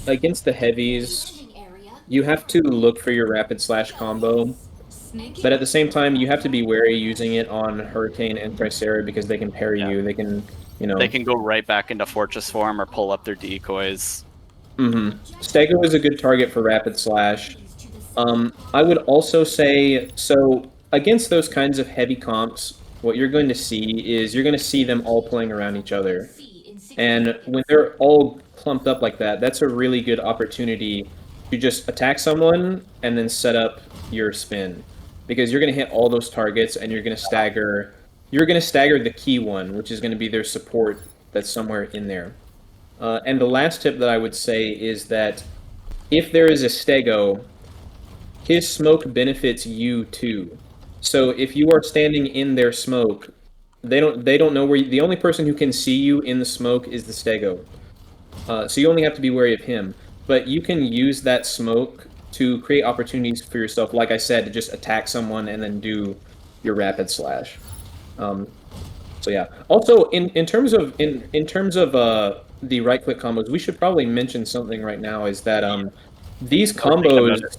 the heavies, you have to look for your rapid slash combo, but at the same time, you have to be wary using it on Hurricane and Tricera because they can parry you. They can, they can go right back into Fortress form or pull up their decoys. Stego is a good target for rapid slash. I would also say, so against those kinds of heavy comps, what you're going to see is you're going to see them all playing around each other. And when they're all clumped up like that, that's a really good opportunity to just attack someone and then set up your spin. Because you're going to hit all those targets and you're going to stagger the key one, which is going to be their support that's somewhere in there. And the last tip that I would say is that if there is a Stego, his smoke benefits you too. So if you are standing in their smoke, they don't know where the only person who can see you in the smoke is the Stego. So you only have to be wary of him. But you can use that smoke to create opportunities for yourself, like I said, to just attack someone and then do your rapid slash. So yeah. Also, in terms of the right click combos, we should probably mention something right now. Is that these combos,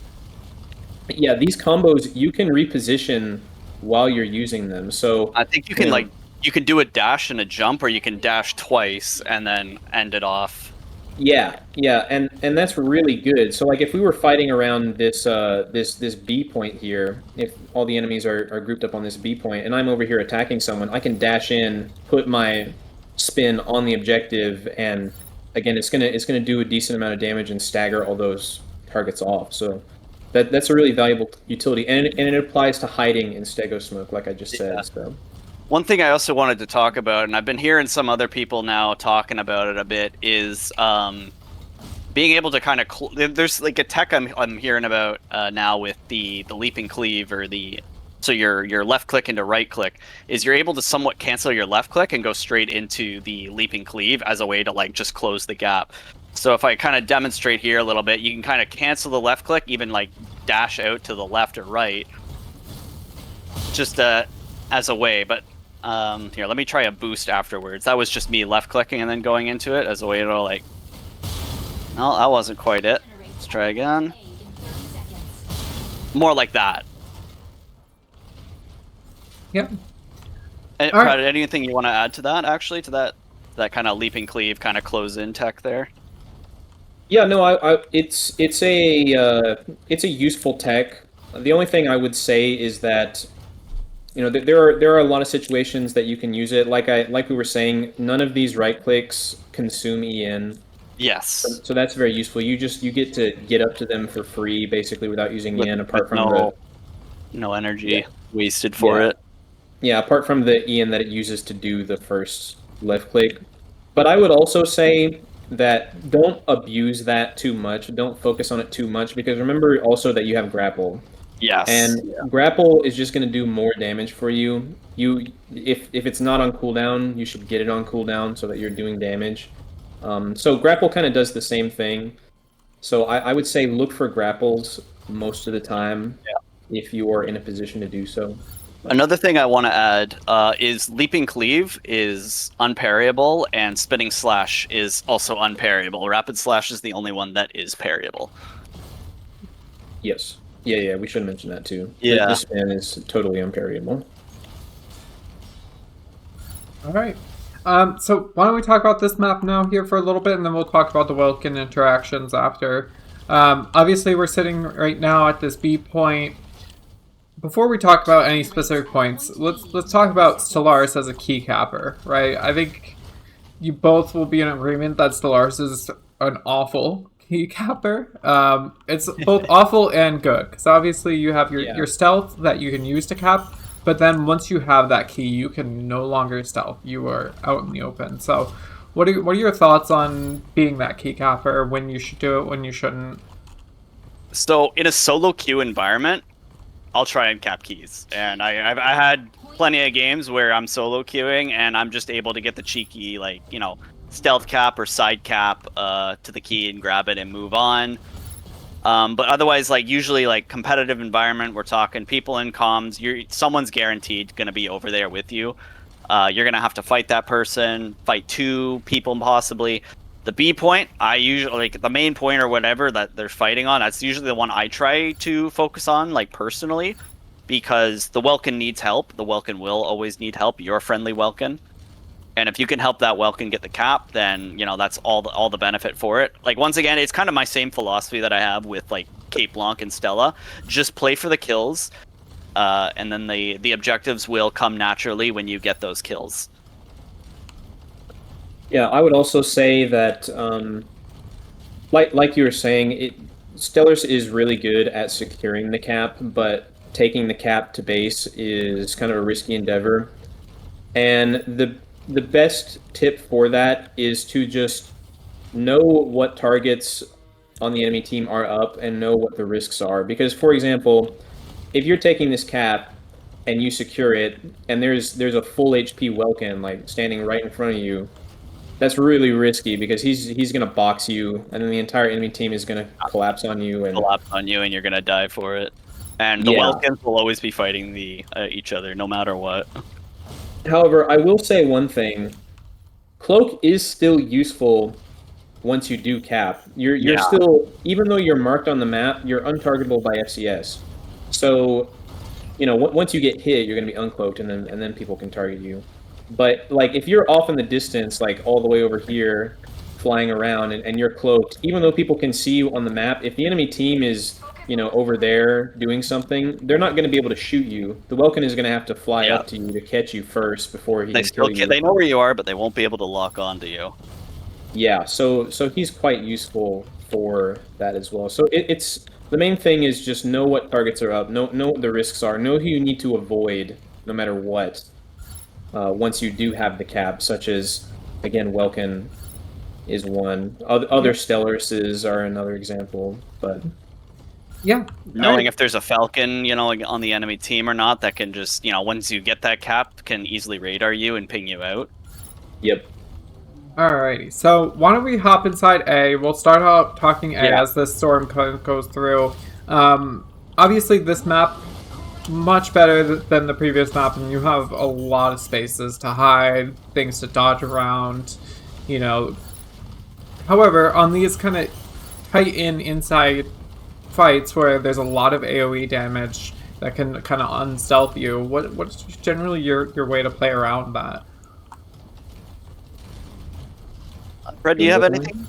these combos you can reposition while you're using them. So I think you can you can do a dash and a jump, or you can dash twice and then end it off. Yeah, and that's really good. So like if we were fighting around this this B point here, if all the enemies are grouped up on this B point, and I'm over here attacking someone, I can dash in, put my spin on the objective, and again it's gonna do a decent amount of damage and stagger all those targets off. So that's a really valuable utility, and it applies to hiding in Stego smoke, like I just said. So. One thing I also wanted to talk about, and I've been hearing some other people now talking about it a bit, is being able to kind of there's like a tech I'm hearing about now with the leaping cleave, or so your left click into right click is you're able to somewhat cancel your left click and go straight into the leaping cleave as a way to like just close the gap. So if I kind of demonstrate here a little bit, you can kind of cancel the left click, even like dash out to the left or right, just as a way. But here, let me try a boost afterwards. That was just me left clicking and then going into it as a way to like. No, that wasn't quite it. Let's try again. More like that. Yep. And, Pred, anything you want to add to that? Actually, to that kind of leaping cleave, kind of close in tech there. Yeah, no, it's a useful tech. The only thing I would say is that there are a lot of situations that you can use it. Like we were saying, none of these right clicks consume EN. Yes. So that's very useful. You get to get up to them for free, basically, without using With, EN. Apart with from the no energy wasted for Yeah. it. apart from the EN that it uses to do the first left click. But I would also say that don't abuse that too much. Don't focus on it too much, because remember also that you have grapple. Yes. And grapple is just going to do more damage for you. If it's not on cooldown, you should get it on cooldown so that you're doing damage. So grapple kind of does the same thing. So I would say look for grapples most of the time if you are in a position to do so. Another thing I want to add is Leaping Cleave is unparryable, and Spinning Slash is also unparryable. Rapid Slash is the only one that is parryable. Yes. Yeah, we should mention that too. Yeah. The spin is totally unparryable. All right. So why don't we talk about this map now here for a little bit, and then we'll talk about the Welkin interactions after. Obviously, we're sitting right now at this B point. Before we talk about any specific points, let's talk about Stellaris as a key capper, right? I think you both will be in agreement that Stellaris is an awful key capper. It's both awful and good, because obviously you have your stealth that you can use to cap, but then once you have that key, you can no longer stealth. You are out in the open. So what are your thoughts on being that key capper, when you should do it, when you shouldn't? So in a solo queue environment, I'll try and cap keys. And I had plenty of games where I'm solo queuing and I'm just able to get the cheeky, stealth cap or side cap to the key and grab it and move on. But otherwise, usually competitive environment, we're talking people in comms, someone's guaranteed going to be over there with you. You're going to have to fight that person, fight two people possibly. The B point, I usually, the main point or whatever that they're fighting on, that's usually the one I try to focus on, personally, because the Welkin needs help. The Welkin will always need help. You're a friendly Welkin. And if you can help that Welkin get the cap, then, that's all the benefit for it. Once again, it's kind of my same philosophy that I have with, Cape Blanc and Stella. Just play for the kills, and then the objectives will come naturally when you get those kills. Yeah, I would also say that, like you were saying, Stellaris is really good at securing the cap, but taking the cap to base is kind of a risky endeavor. And the best tip for that is to just know what targets on the enemy team are up and know what the risks are. Because, for example, if you're taking this cap and you secure it, and there's a full HP Welkin standing right in front of you, that's really risky, because he's gonna box you, and then the entire enemy team is gonna collapse on you, and you're gonna die for it. And the Welkins will always be fighting each other, no matter what. However, I will say one thing: Cloak is still useful once you do cap. You're still, even though you're marked on the map, you're untargetable by FCS. So, once you get hit, you're gonna be uncloaked, and then people can target you. But, if you're off in the distance, all the way over here, flying around, and you're cloaked, even though people can see you on the map, if the enemy team is, over there doing something, they're not going to be able to shoot you. The Welkin is going to have to fly up to you to catch you first before he can kill you. They know where you are, but they won't be able to lock onto you. Yeah, so he's quite useful for that as well. So it's the main thing is just know what targets are up, know what the risks are, know who you need to avoid no matter what. Once you do have the cap, such as, again, Welkin is one. Other Stellarises are another example, but... Yeah. Knowing if there's a Falcon, on the enemy team or not, that can just, once you get that cap, can easily radar you and ping you out. Yep. Alrighty, so why don't we hop inside A? We'll start out talking A as this storm goes through. Obviously, this map, much better than the previous map, and you have a lot of spaces to hide, things to dodge around, However, on these kind of tight-in inside fights where there's a lot of AoE damage that can kind of unstealth you, what's generally your way to play around that? Pred, do you have anything?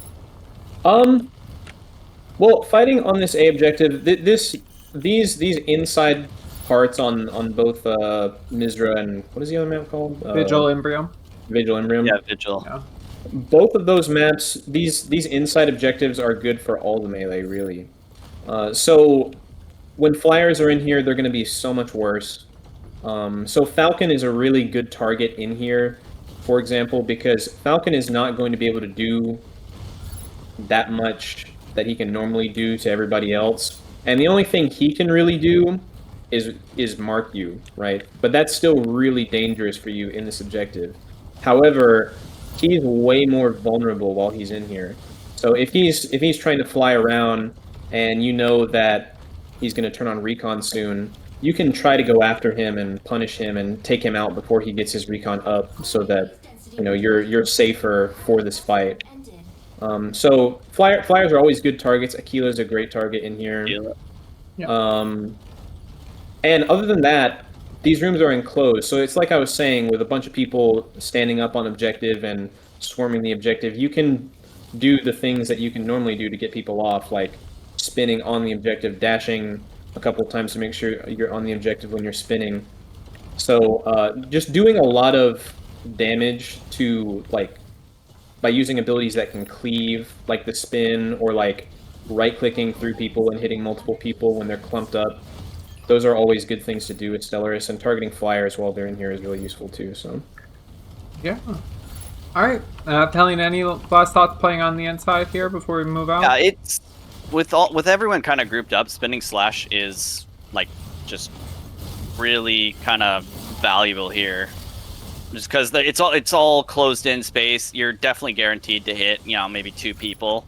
Well, fighting on this A objective, these inside parts on both Misra and what is the other map called? Vigil Imbrium. Vigil Imbrium. Yeah, Vigil. Yeah. Both of those maps, these inside objectives are good for all the melee, really. So when flyers are in here, they're going to be so much worse. So Falcon is a really good target in here, for example, because Falcon is not going to be able to do that much that he can normally do to everybody else. And the only thing he can really do is mark you, right? But that's still really dangerous for you in this objective. However, he's way more vulnerable while he's in here. So if he's trying to fly around and you know that he's going to turn on recon soon, you can try to go after him and punish him and take him out before he gets his recon up, so that you're safer for this fight. So flyers are always good targets. Aquila's a great target in here. Yeah. And other than that, these rooms are enclosed. So it's like I was saying, with a bunch of people standing up on objective and swarming the objective, you can do the things that you can normally do to get people off, like spinning on the objective, dashing a couple of times to make sure you're on the objective when you're spinning. So just doing a lot of damage to, like, by using abilities that can cleave, like the spin, or like right-clicking through people and hitting multiple people when they're clumped up. Those are always good things to do with Stellaris, and targeting flyers while they're in here is really useful too. So, Yeah. All right. Thellian, any last thoughts playing on the inside here before we move out? Yeah, it's with everyone kind of grouped up. Spinning slash is like just really kind of valuable here, just because it's all closed in space. You're definitely guaranteed to hit maybe 2 people,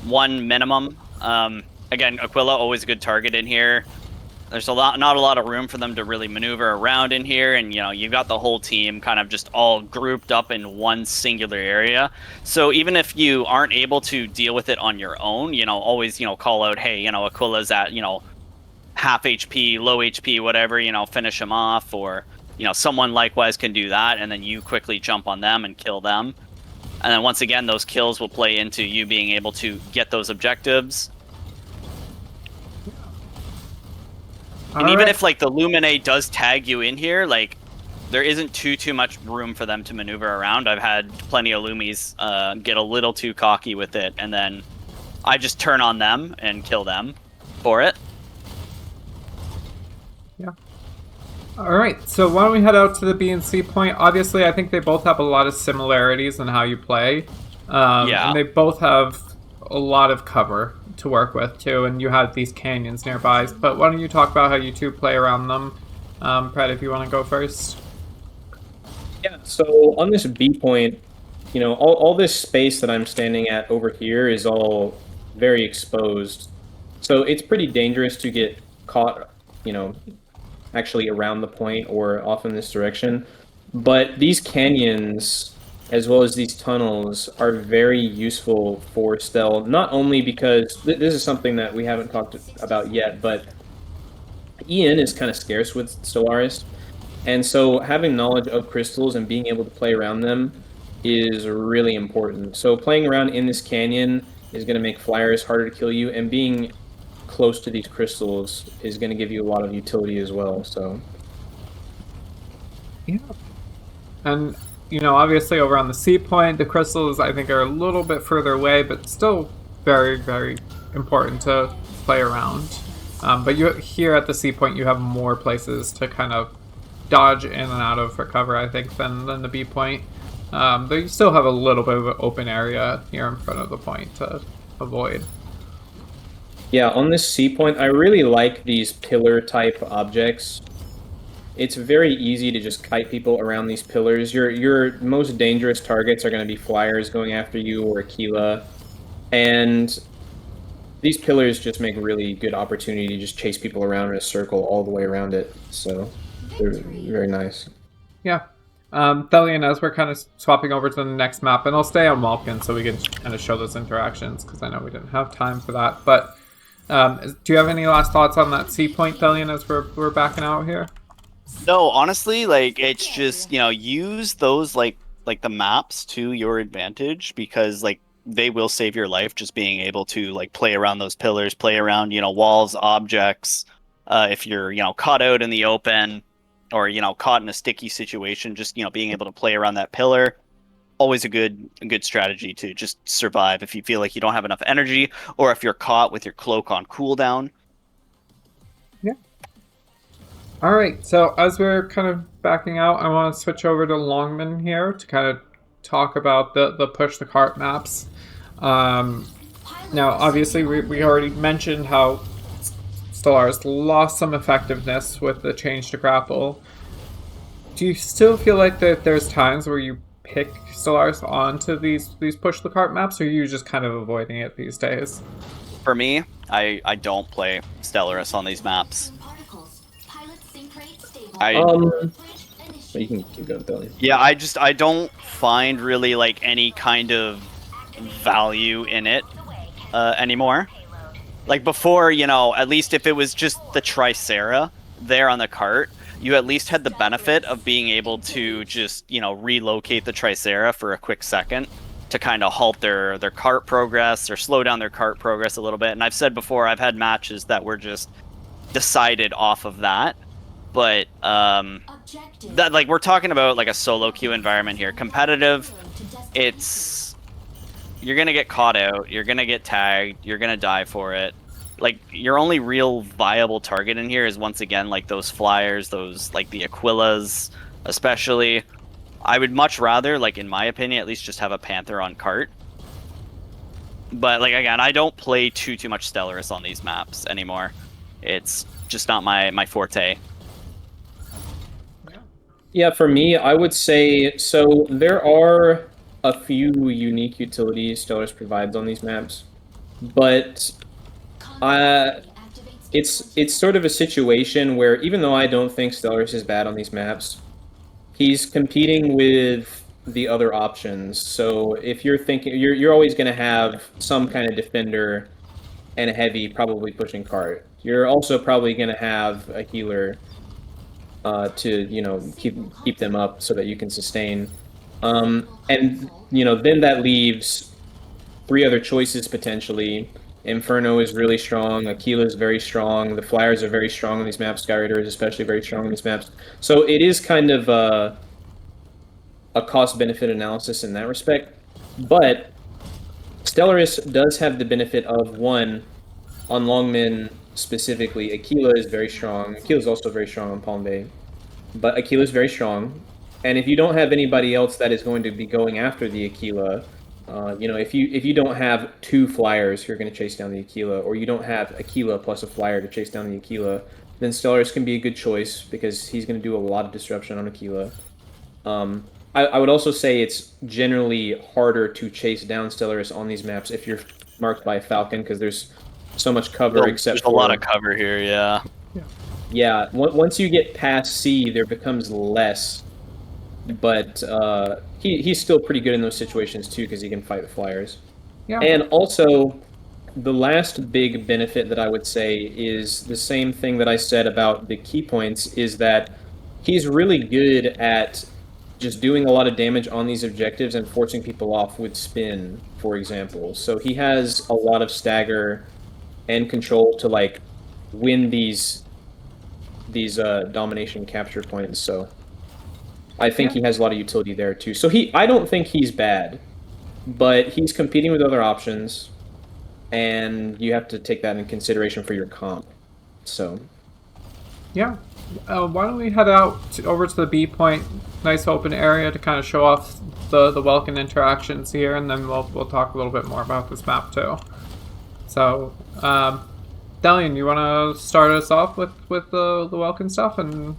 1 minimum. Again, Aquila always a good target in here. There's not a lot of room for them to really maneuver around in here, and you've got the whole team kind of just all grouped up in one singular area. So even if you aren't able to deal with it on your own, always call out, hey, Aquila's at half HP, low HP, whatever, finish him off, or someone likewise can do that, and then you quickly jump on them and kill them. And then once again, those kills will play into you being able to get those objectives. And even if like the Lumine does tag you in here, like there isn't too much room for them to maneuver around. I've had plenty of Lumies get a little too cocky with it, and then I just turn on them and kill them for it. Yeah. All right. So why don't we head out to the B and C point? Obviously, I think they both have a lot of similarities in how you play. Yeah. And they both have a lot of cover to work with too, and you have these canyons nearby. But why don't you talk about how you two play around them? Pred, if you want to go first. yeah, so on this B point, all this space that I'm standing at over here is all very exposed. So it's pretty dangerous to get caught, actually around the point or off in this direction. But these canyons, as well as these tunnels, are very useful for Stell, not only because this is something that we haven't talked about yet, but EN is kind of scarce with Stellaris, and so having knowledge of crystals and being able to play around them is really important. So playing around in this canyon is going to make flyers harder to kill you, and being close to these crystals is going to give you a lot of utility as well. So Yeah. And obviously over on the C point, the crystals I think are a little bit further away, but still very, very important to play around. But here at the C point, you have more places to kind of dodge in and out of for cover, I think, than the B point. But you still have a little bit of an open area here in front of the point to avoid. yeah, on this C point, I really like these pillar type objects. It's very easy to just kite people around these pillars. Your most dangerous targets are going to be flyers going after you, or Aquila, and these pillars just make a really good opportunity to just chase people around in a circle all the way around it. So they're very nice. Yeah. Thellian, as we're kind of swapping over to the next map, and I'll stay on Walken so we can kind of show those interactions, because I know we didn't have time for that. But do you have any last thoughts on that C point, Thellian, as we're backing out here? No, honestly, like it's just use those like the maps to your advantage, because like they will save your life, just being able to like play around those pillars, play around walls, objects, if you're caught out in the open or caught in a sticky situation, just being able to play around that pillar. Always a good strategy to just survive if you feel like you don't have enough energy, or if you're caught with your cloak on cooldown. Yeah. All right. So as we're kind of backing out, I want to switch over to Longman here to kind of talk about the push the cart maps. Now, obviously, we already mentioned how Stellaris lost some effectiveness with the change to grapple. Do you still feel like that there's times where you pick Stellaris onto these push the cart maps, or are you just kind of avoiding it these days? For me, I don't play Stellaris on these maps. You can keep going, Thellian. Yeah, I don't find really like any kind of value in it anymore. Like before, at least if it was just the Tricera there on the cart, you at least had the benefit of being able to just, relocate the Tricera for a quick second to kind of halt their cart progress or slow down their cart progress a little bit. And I've said before, I've had matches that were just decided off of that. But that, like, we're talking about like a solo queue environment here. Competitive, you're gonna get caught out, you're gonna get tagged, you're gonna die for it. Like, your only real viable target in here is, once again, like those flyers, those like the Aquilas especially. I would much rather, like, in my opinion, at least just have a Panther on cart. But like, again, I don't play too much Stellaris on these maps anymore. It's just not my forte. Yeah, for me, I would say, so there are a few unique utilities Stellaris provides on these maps, but it's sort of a situation where, even though I don't think Stellaris is bad on these maps, he's competing with the other options. So if you're thinking, you're always going to have some kind of defender and a heavy probably pushing cart. You're also probably going to have a healer to keep them up so that you can sustain. And then that leaves 3 other choices potentially. Inferno is really strong, Aquila is very strong, the Flyers are very strong on these maps, Skyrider is especially very strong on these maps. So it is kind of a cost-benefit analysis in that respect. But Stellaris does have the benefit of, one, on Longmen specifically, Aquila is very strong. Aquila is also very strong on Palm Bay. But Aquila is very strong. And if you don't have anybody else that is going to be going after the Aquila, if you don't have 2 flyers who are going to chase down the Aquila, or you don't have Aquila plus a flyer to chase down the Aquila, then Stellaris can be a good choice because he's going to do a lot of disruption on Aquila. I would also say it's generally harder to chase down Stellaris on these maps if you're marked by a Falcon, because there's so much cover. There's a lot of cover here, yeah. Yeah, once you get past C, there becomes less. But he's still pretty good in those situations too, because he can fight the Flyers. Yeah. And also, the last big benefit that I would say is the same thing that I said about the key points, is that he's really good at just doing a lot of damage on these objectives and forcing people off with spin, for example. So he has a lot of stagger and control to like win these domination capture points. So I think he has a lot of utility there too. So I don't think he's bad, but he's competing with other options, and you have to take that in consideration for your comp. So yeah. Why don't we head out over to the B point, nice open area to kind of show off the Welkin interactions here, and then we'll talk a little bit more about this map too. So, Thellian, you want to start us off with the Welkin stuff? And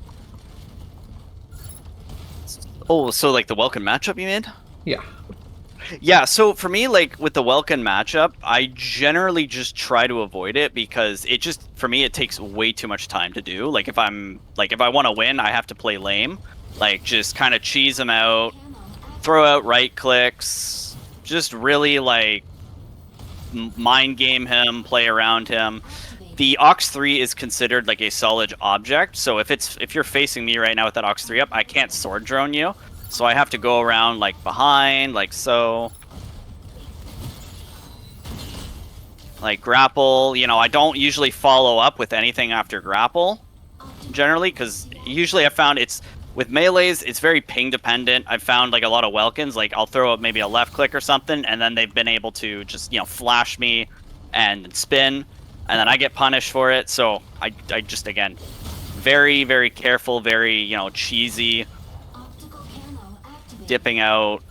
so like the Welkin matchup you made? Yeah. Yeah, so for me, like, with the Welkin matchup, I generally just try to avoid it because it just, for me, it takes way too much time to do. Like, if I want to win, I have to play lame. Like, just kind of cheese him out, throw out right clicks, just really, like, mind game him, play around him. The Ox 3 is considered, like, a solid object, so if you're facing me right now with that Ox 3 up, I can't sword drone you. So I have to go around, like, behind, like so. Like grapple, you know, I don't usually follow up with anything after grapple, generally, because usually I found it's with melees, it's very ping dependent. I've found like a lot of Welkins, like I'll throw up maybe a left click or something, and then they've been able to just, you know, flash me and spin, and then I get punished for it. So I just, again, very, very careful, very, you know, cheesy, dipping out.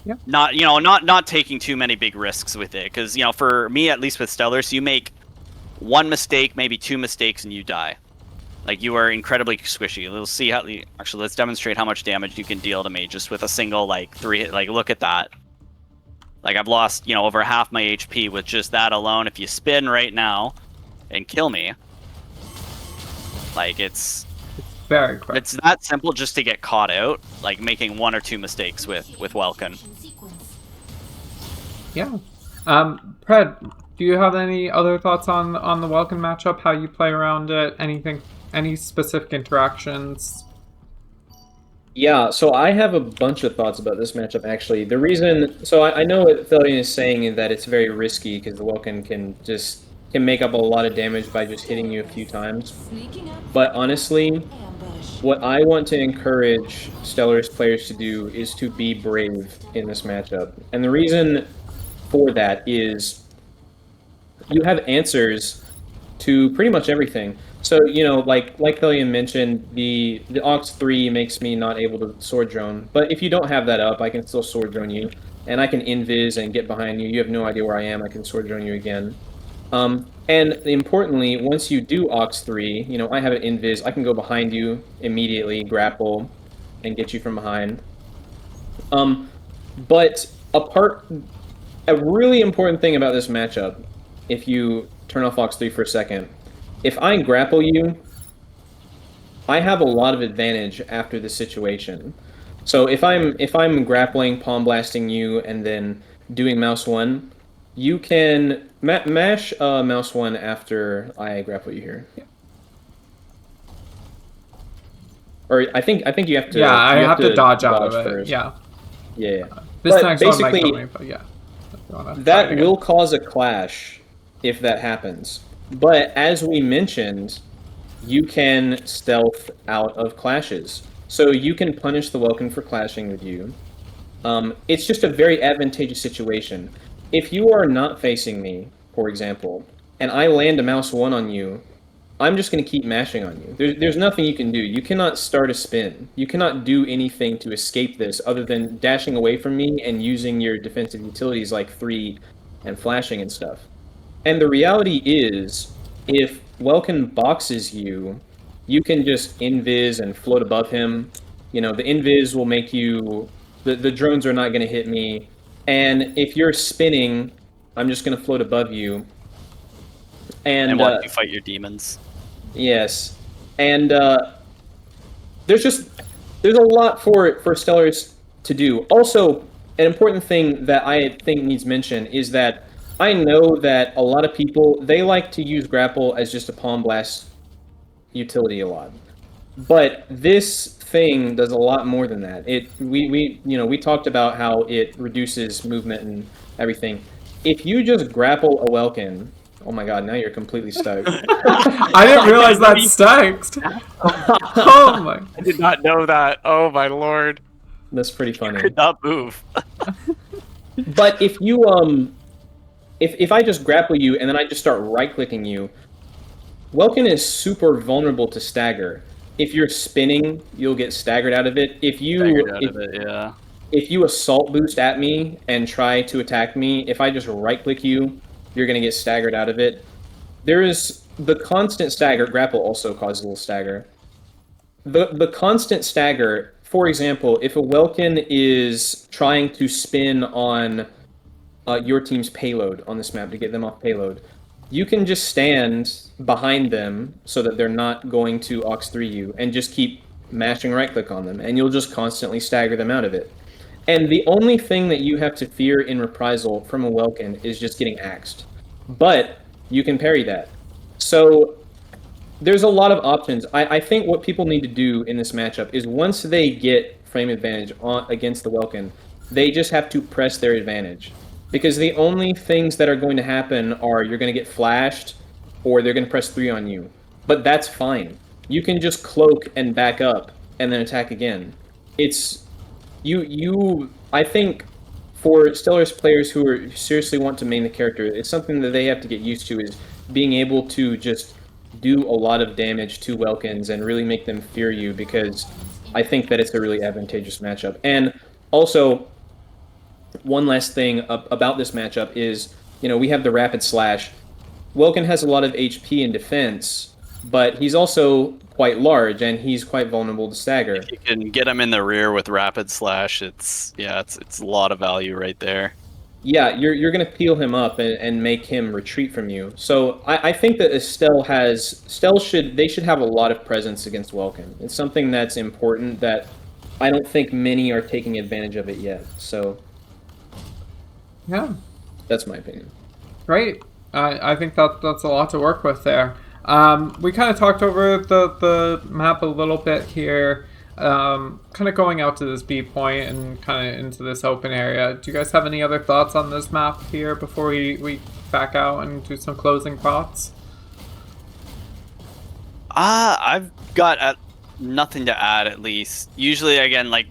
Yep. Not, you know, not taking too many big risks with it, because, you know, for me, at least with Stellaris, you make one mistake, maybe two mistakes, and you die. Like, you are incredibly squishy. We'll see how... Actually, let's demonstrate how much damage you can deal to me just with a single, like, 3... Like, look at that. Like, I've lost, you know, over half my HP with just that alone. If you spin right now and kill me, like, it's very quick. It's that simple just to get caught out, like making one or two mistakes with Welkin. Yeah. Pred, do you have any other thoughts on the Welkin matchup? How you play around it? Anything? Any specific interactions? Yeah, so I have a bunch of thoughts about this matchup, actually. The reason... So I know what Thellian is saying, that it's very risky, because the Welkin can make up a lot of damage by just hitting you a few times. But honestly, what I want to encourage Stellaris players to do is to be brave in this matchup. And the reason for that is you have answers to pretty much everything. So, you know, like Thellian mentioned, the Aux 3 makes me not able to sword drone. But if you don't have that up, I can still sword drone you. And I can invis and get behind you. You have no idea where I am. I can sword drone you again. And importantly, once you do Aux 3, you know, I have an invis. I can go behind you immediately, grapple, and get you from behind. But a really important thing about this matchup, if you turn off Aux 3 for a second, if I grapple you, I have a lot of advantage after this situation. So if I'm grappling, palm blasting you, and then doing mouse 1, you can mash mouse 1 after I grapple you here. Yeah. Or I think you have to. Yeah, I have to dodge out of it. First. Yeah. Yeah. This but next basically, one might kill me, but yeah. That will cause a clash if that happens. But as we mentioned, you can stealth out of clashes. So you can punish the Welkin for clashing with you. It's just a very advantageous situation. If you are not facing me, for example, and I land a mouse 1 on you, I'm just going to keep mashing on you. There's nothing you can do. You cannot start a spin. You cannot do anything to escape this other than dashing away from me and using your defensive utilities like 3 and flashing and stuff. And the reality is, if Welkin boxes you, you can just invis and float above him. You know, the invis will make you... The drones are not going to hit me. And if you're spinning, I'm just going to float above you. And watch you fight your demons. Yes. And there's a lot for Stellaris to do. Also, an important thing that I think needs mention is that I know that a lot of people, they like to use grapple as just a palm blast utility a lot. But this thing does a lot more than that. We talked about how it reduces movement and everything. If you just grapple a Welkin, oh my god, now you're completely stuck. I didn't realize that stacked. Oh my! I did not know that. Oh my lord. That's pretty funny. You could not move. But if you if I just grapple you and then I just start right-clicking you, Welkin is super vulnerable to stagger. If you're spinning, you'll get staggered out of it. If you assault boost at me and try to attack me, if I just right-click you, you're going to get staggered out of it. There is the constant stagger. Grapple also causes a little stagger. The constant stagger, for example, if a Welkin is trying to spin on your team's payload on this map to get them off payload, you can just stand behind them so that they're not going to Aux 3 you and just keep mashing right-click on them, and you'll just constantly stagger them out of it. And the only thing that you have to fear in reprisal from a Welkin is just getting axed. But you can parry that. So there's a lot of options. I think what people need to do in this matchup is once they get frame advantage against the Welkin, they just have to press their advantage. Because the only things that are going to happen are you're going to get flashed, or they're going to press 3 on you. But that's fine. You can just cloak and back up, and then attack again. It's I think for Stellaris players who are seriously want to main the character, it's something that they have to get used to, is being able to just do a lot of damage to Welkins and really make them fear you, because I think that it's a really advantageous matchup. And also, one last thing about this matchup is, we have the Rapid Slash. Welkin has a lot of HP and defense, but he's also quite large, and he's quite vulnerable to stagger. If you can get him in the rear with Rapid Slash, it's a lot of value right there. Yeah, you're going to peel him up and make him retreat from you. So I think that Estelle should have a lot of presence against Welkin. It's something that's important that I don't think many are taking advantage of it yet. So Yeah. that's my opinion. Great. I think that's a lot to work with there. We kind of talked over the map a little bit here, kind of going out to this B point and kind of into this open area. Do you guys have any other thoughts on this map here before we back out and do some closing thoughts? I've got nothing to add, at least. Usually, again, like,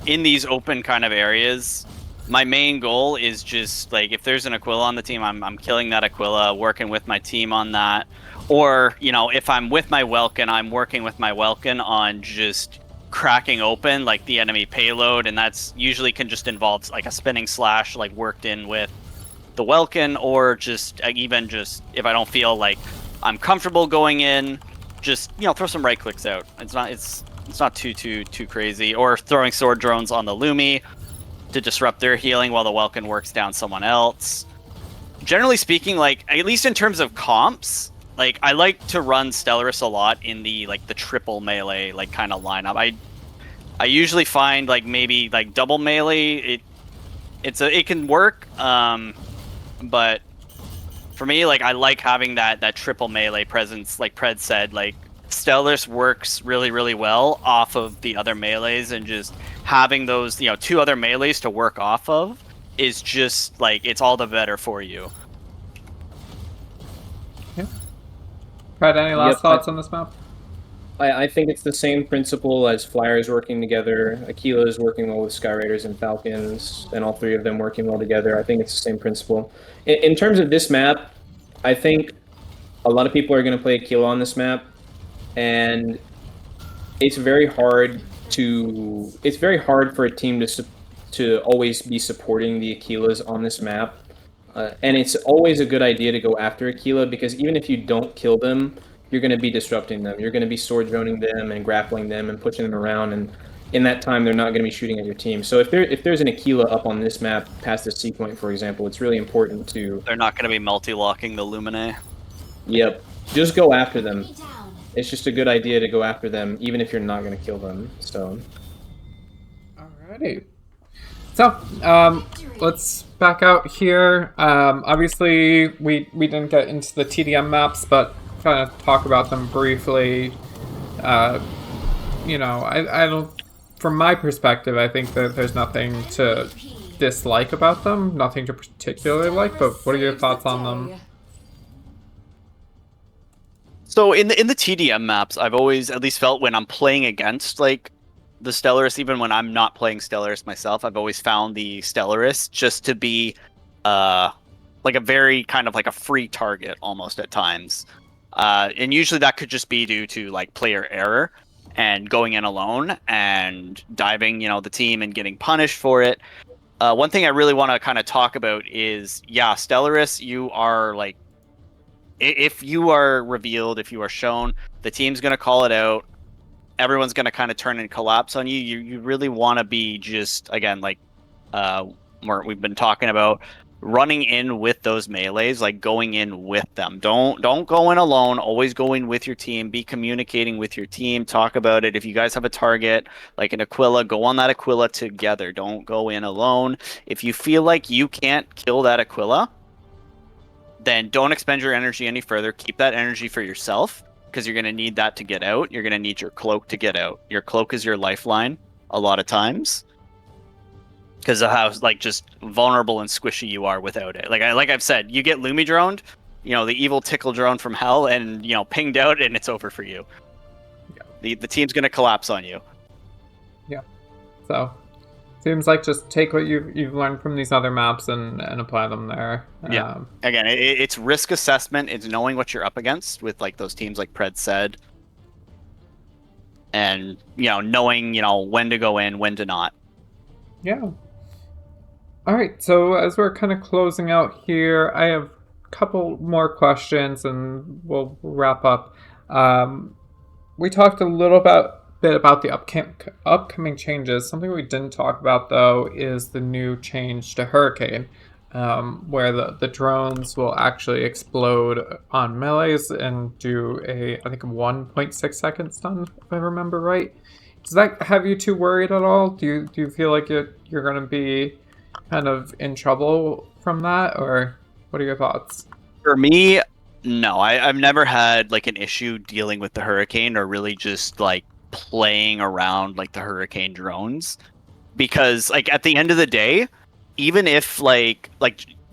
in these open kind of areas, my main goal is just, like, if there's an Aquila on the team, I'm killing that Aquila, working with my team on that. Or, if I'm with my Welkin, I'm working with my Welkin on just cracking open, like, the enemy payload, and that's usually can just involve, like, a spinning slash, like, worked in with the Welkin, or just, even just, if I don't feel like I'm comfortable going in, just, throw some right clicks out. It's not too crazy. Or throwing sword drones on the Lumi to disrupt their healing while the Welkin works down someone else. Generally speaking, like, at least in terms of comps, like, I like to run Stellaris a lot in the, like, the triple melee, like, kind of lineup. I usually find, like, maybe, like, double melee, it can work, but for me, like, I like having that triple melee presence. Like Pred said, like, Stellaris works really, really well off of the other melees, and just having those, two other melees to work off of is just, like, it's all the better for you. Yeah. Pred, any last thoughts on this map? I think it's the same principle as Flyers working together. Aquila is working well with Sky Raiders and Falcons, and all three of them working well together. I think it's the same principle. In terms of this map, I think a lot of people are going to play Aquila on this map, and it's very hard for a team to always be supporting the Aquilas on this map. And it's always a good idea to go after Aquila, because even if you don't kill them, you're going to be disrupting them. You're going to be sword droning them and grappling them and pushing them around, and in that time they're not going to be shooting at your team. So if there's an Aquila up on this map past the C point, for example, it's really important to... They're not going to be multi-locking the Lumine. Yep. Just go after them. Enemy down. It's just a good idea to go after them, even if you're not going to kill them. So... Alrighty. So, let's back out here. Obviously, we didn't get into the TDM maps, but kind of talk about them briefly. I don't... From my perspective, I think that there's nothing to dislike about them, nothing to particularly like, but what are your thoughts on them? So in the TDM maps, I've always at least felt when I'm playing against, like, the Stellaris, even when I'm not playing Stellaris myself, I've always found the Stellaris just to be like a very kind of like a free target almost at times. And usually that could just be due to, like, player error and going in alone and diving, the team and getting punished for it. One thing I really want to kind of talk about is, Stellaris, you are, like, if you are revealed, if you are shown, the team's going to call it out. Everyone's going to kind of turn and collapse on you. You really want to be just, again, like, we've been talking about, running in with those melees, like going in with them. Don't go in alone. Always go in with your team. Be communicating with your team. Talk about it. If you guys have a target, like an Aquila, go on that Aquila together. Don't go in alone. If you feel like you can't kill that Aquila, then don't expend your energy any further. Keep that energy for yourself, because you're going to need that to get out. You're going to need your cloak to get out. Your cloak is your lifeline a lot of times. because of how like just vulnerable and squishy you are without it. Like I've said, you get Lumi droned, the evil tickle drone from hell, and pinged out, and it's over for you. Yeah. The team's gonna collapse on you. Yeah. So seems like just take what you've learned from these other maps and apply them there. Yeah. Again, it's risk assessment. It's knowing what you're up against with like those teams, like Pred said, and knowing when to go in, when to not. Yeah. All right. So as we're kind of closing out here, I have a couple more questions, and we'll wrap up. We talked a little bit about the upcoming changes. Something we didn't talk about though is the new change to Hurricane, where the drones will actually explode on melees and do I think a 1.6 second stun, if I remember right. Does that have you too worried at all? Do you feel like you're going to be kind of in trouble from that, or what are your thoughts? For me, no. I've never had like an issue dealing with the Hurricane or really just like playing around like the Hurricane drones, because like at the end of the day, even if like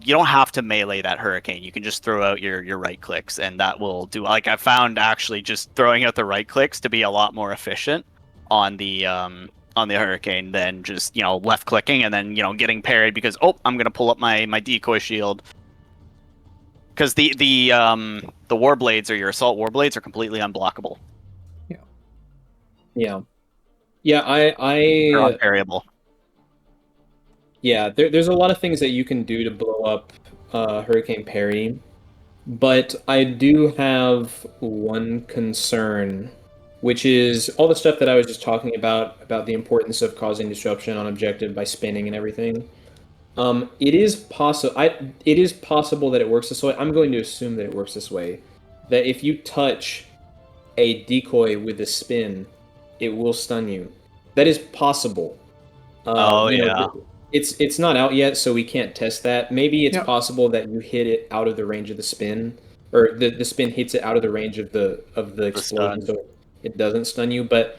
you don't have to melee that Hurricane, you can just throw out your right clicks, and that will do. Like I found actually just throwing out the right clicks to be a lot more efficient on the Hurricane than just left clicking and then getting parried because I'm gonna pull up my decoy shield, because the Warblades or your assault Warblades are completely unblockable. Yeah, They're unparryable. Yeah, there's a lot of things that you can do to blow up Hurricane parry, but I do have one concern, which is all the stuff that I was just talking about the importance of causing disruption on objective by spinning and everything. It is possible that it works this way. I'm going to assume that it works this way, that if you touch a decoy with a spin, it will stun you. That is possible. It's not out yet, so we can't test that. Maybe it's possible that you hit it out of the range of the spin, or the spin hits it out of the range of the explosion, so it doesn't stun you. But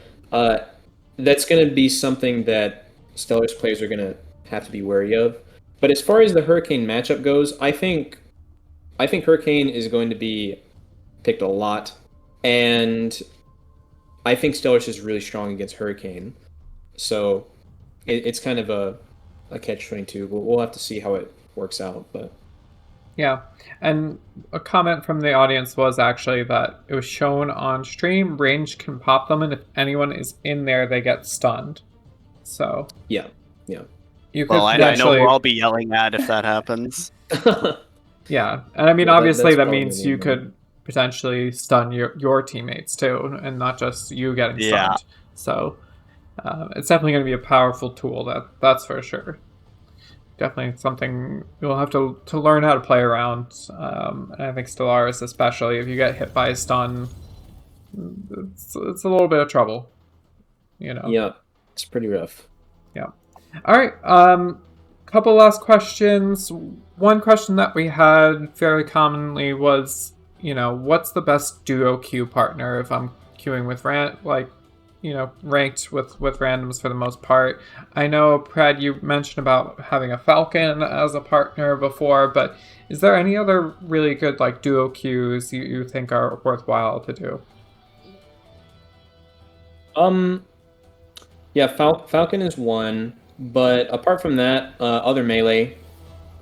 that's going to be something that Stellaris players are going to have to be wary of. But as far as the Hurricane matchup goes, I think Hurricane is going to be picked a lot, and I think Stellaris is really strong against Hurricane. So it's kind of a catch-22. We'll have to see how it works out. But yeah, and a comment from the audience was actually that it was shown on stream, range can pop them, and if anyone is in there, they get stunned. So yeah. You could I know we'll all be yelling at if that happens. Yeah, and I mean, obviously that means you could potentially stun your teammates too, and not just you getting stunned. So it's definitely going to be a powerful tool. That's for sure. Definitely something you'll have to learn how to play around. And I think Stellaris, especially if you get hit by a stun, it's a little bit of trouble. Yeah, it's pretty rough. Yeah. All right. Couple last questions. One question that we had very commonly was, what's the best duo queue partner if I'm queuing with ranked with randoms for the most part. I know, Pred, you mentioned about having a Falcon as a partner before, but is there any other really good duo queues you think are worthwhile to do? Yeah, Falcon is one, but apart from that, other melee,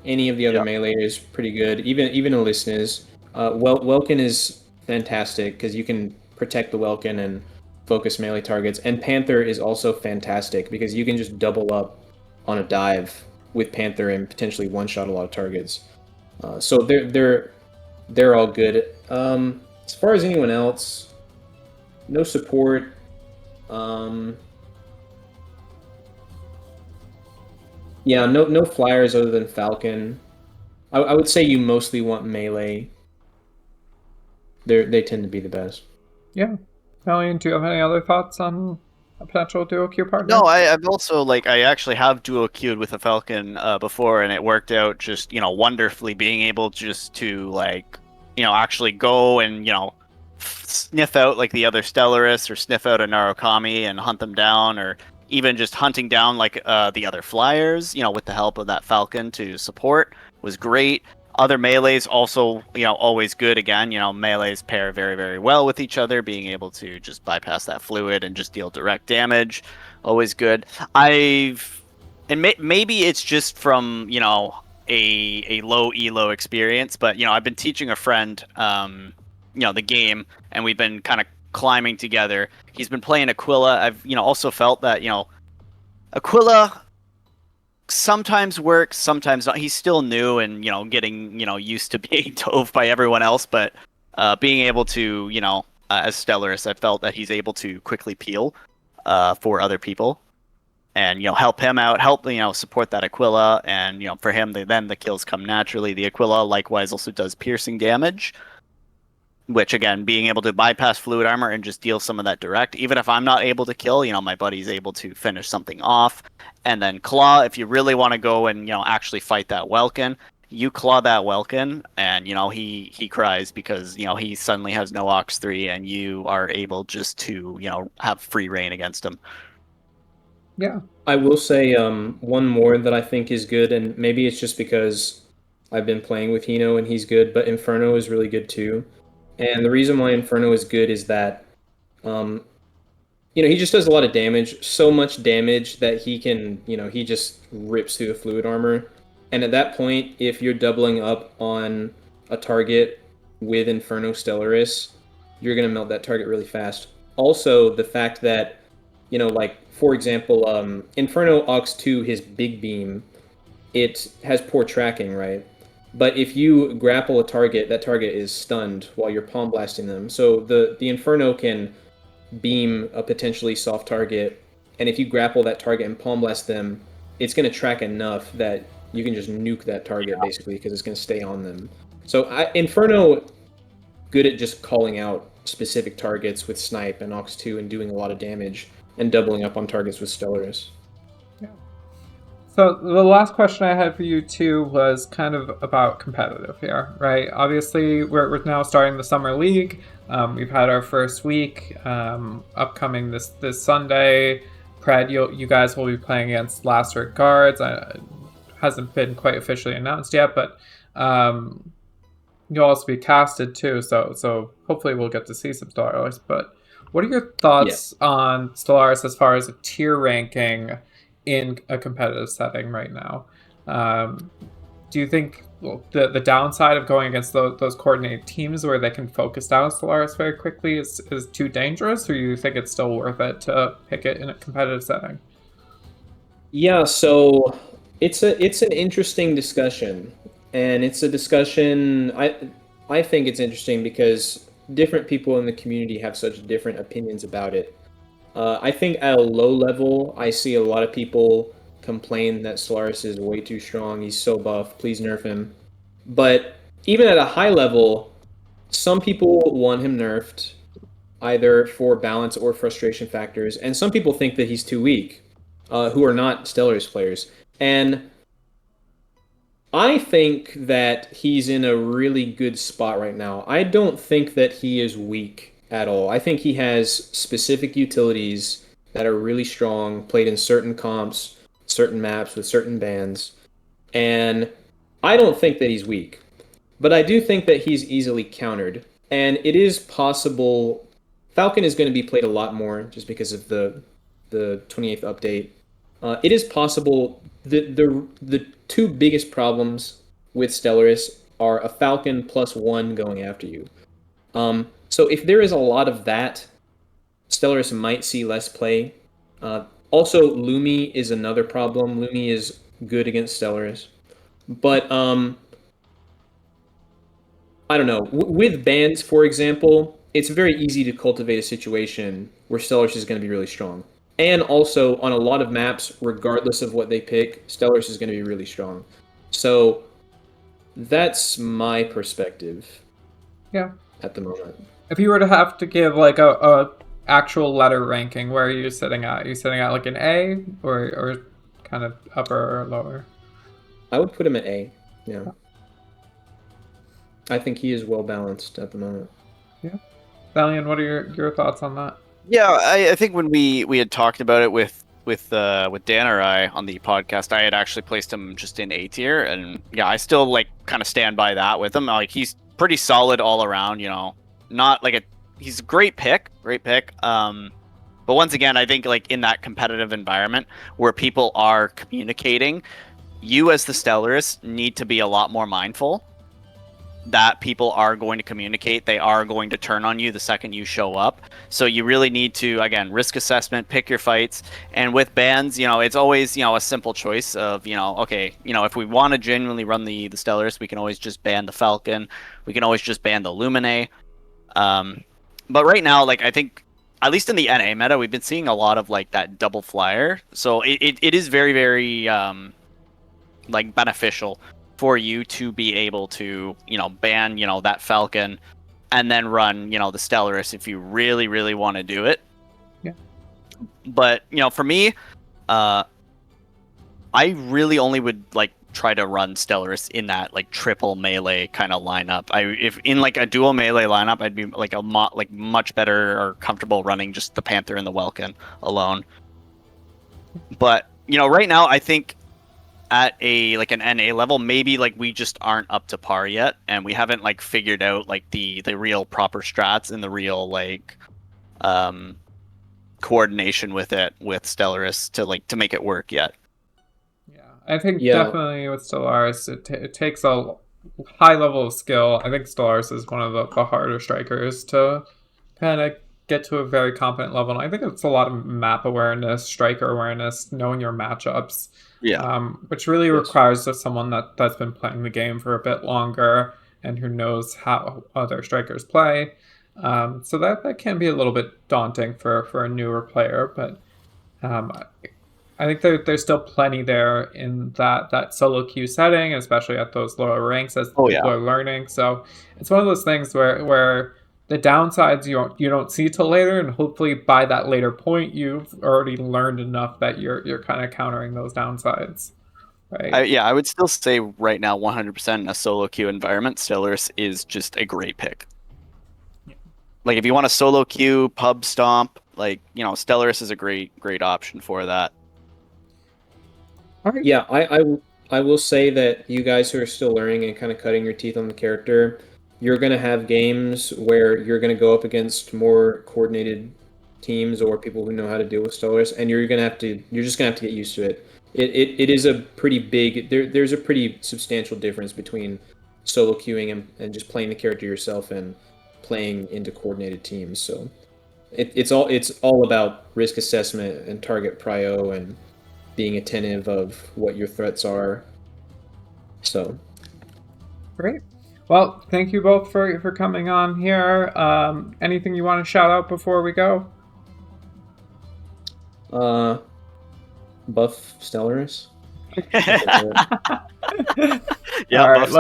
any of the other melee is pretty good. Even Elisna's. Welkin is fantastic because you can protect the Welkin and focus melee targets, and Panther is also fantastic because you can just double up on a dive with Panther and potentially one-shot a lot of targets. So they're all good. As far as anyone else, no support. Yeah, no flyers other than Falcon. I would say you mostly want melee. They tend to be the best. Yeah. Thellian, do you have any other thoughts on a potential duo queue partner? No, I've also I actually have duo queued with a Falcon before, and it worked out just wonderfully. Being able just to actually go and sniff out the other Stellaris or sniff out a Narukami and hunt them down, or even just hunting down like the other flyers, with the help of that Falcon to support was great. Other melees also, always good. Again, melees pair very, very well with each other. Being able to just bypass that fluid and just deal direct damage, always good. Maybe it's just from a low elo experience, but I've been teaching a friend, the game, and we've been kind of climbing together. He's been playing Aquila. I've also felt that Aquila sometimes works, sometimes not. He's still new and getting used to being dove by everyone else, but being able to as Stellaris, I felt that he's able to quickly peel for other people and help him out, help support that Aquila, and for him then the kills come naturally. The Aquila likewise also does piercing damage, which again, being able to bypass fluid armor and just deal some of that direct, even if I'm not able to kill, my buddy's able to finish something off. And then Claw, if you really want to go and actually fight that Welkin, you claw that Welkin, and he cries because he suddenly has no Ox 3, and you are able just to have free reign against him. Yeah. I will say one more that I think is good, and maybe it's just because I've been playing with Hino and he's good, but Inferno is really good too. And the reason why Inferno is good is that, he just does a lot of damage, so much damage that he can, he just rips through the fluid armor. And at that point, if you're doubling up on a target with Inferno Stellaris, you're going to melt that target really fast. Also, the fact that, for example, Inferno Ox 2, his big beam, it has poor tracking, right? But if you grapple a target, that target is stunned while you're palm blasting them. So the Inferno can beam a potentially soft target, and if you grapple that target and palm blast them, it's going to track enough that you can just nuke that target basically because it's going to stay on them. So Inferno, good at just calling out specific targets with Snipe and Ox 2 and doing a lot of damage and doubling up on targets with Stellaris. So the last question I had for you too was kind of about competitive here, right? Obviously, we're now starting the summer league. We've had our first week upcoming this Sunday. Pred, you guys will be playing against Last Rick Guards. Hasn't been quite officially announced yet, but you'll also be casted too. So hopefully we'll get to see some Stellaris. But what are your thoughts on Stellaris as far as a tier ranking in a competitive setting right now? Do you think the downside of going against those coordinated teams where they can focus down Stellaris very quickly is too dangerous, or do you think it's still worth it to pick it in a competitive setting? Yeah, so it's an interesting discussion, and it's a discussion I think it's interesting because different people in the community have such different opinions about it. I think at a low level, I see a lot of people complain that Stellaris is way too strong. He's so buff. Please nerf him. But even at a high level, some people want him nerfed, either for balance or frustration factors, and some people think that he's too weak, who are not Stellaris players. And I think that he's in a really good spot right now. I don't think that he is weak at all. I think he has specific utilities that are really strong, played in certain comps, certain maps with certain bans, and I don't think that he's weak. But I do think that he's easily countered, and it is possible Falcon is going to be played a lot more just because of the 28th update. It is possible the two biggest problems with Stellaris are a Falcon +1 going after you. So if there is a lot of that, Stellaris might see less play. Also, Lumi is another problem. Lumi is good against Stellaris. But, I don't know. With bans, for example, it's very easy to cultivate a situation where Stellaris is going to be really strong. And also, on a lot of maps, regardless of what they pick, Stellaris is going to be really strong. So, that's my perspective. Yeah. At the moment. If you were to have to give like a actual letter ranking, where are you sitting at? Are you sitting at like an A or kind of upper or lower? I would put him at A. Yeah. I think he is well balanced at the moment. Yeah. Thellian, what are your thoughts on that? Yeah, I think when we had talked about it with with Dan or I on the podcast, I had actually placed him just in A tier, and yeah, I still like kind of stand by that with him. Like he's pretty solid all around, you know. Not like he's a great pick. But once again, I think like in that competitive environment where people are communicating, you as the Stellaris need to be a lot more mindful that people are going to communicate. They are going to turn on you the second you show up. So you really need to, again, risk assessment, pick your fights. And with bans, you know, it's always, you know, a simple choice of, you know, okay, you know, if we want to genuinely run the Stellaris, we can always just ban the Falcon. We can always just ban the Lumine. But right now, like, I think, at least in the NA meta, we've been seeing a lot of, like, that double flyer. So it is very, very, like, beneficial for you to be able to, you know, ban, you know, that Falcon and then run, you know, the Stellaris if you really, really want to do it. Yeah. But, you know, for me, I really only would, like, try to run Stellaris in that, like, triple melee kind of lineup. If in, like, a dual melee lineup, I'd be, like, much better or comfortable running just the Panther and the Welkin alone. But, you know, right now, I think at a like an NA level, maybe like we just aren't up to par yet, and we haven't like figured out like the real proper strats and the real like coordination with Stellaris to make it work yet. Yeah, I think definitely with Stellaris, it takes a high level of skill. I think Stellaris is one of the harder strikers to kind of get to a very competent level. And I think it's a lot of map awareness, striker awareness, knowing your matchups. Yeah. Which really requires someone that's been playing the game for a bit longer and who knows how other strikers play. So that can be a little bit daunting for a newer player, but I think there's still plenty there in that solo queue setting, especially at those lower ranks as people are learning. So it's one of those things where the downsides you don't see till later, and hopefully by that later point you've already learned enough that you're kind of countering those downsides, right? I would still say right now 100% in a solo queue environment, Stellaris is just a great pick. Yeah. Like if you want a solo queue pub stomp, like, you know, Stellaris is a great option for that. All right. Yeah, I will say that you guys who are still learning and kind of cutting your teeth on the character, you're going to have games where you're going to go up against more coordinated teams or people who know how to deal with Stellaris, and you're just going to have to get used to it. It is a pretty big, there's a pretty substantial difference between solo queuing and just playing the character yourself and playing into coordinated teams. So it's all about risk assessment and target prio and being attentive of what your threats are. So great. Well, thank you both for coming on here. Anything you want to shout out before we go? Buff Stellaris. Yeah, all right,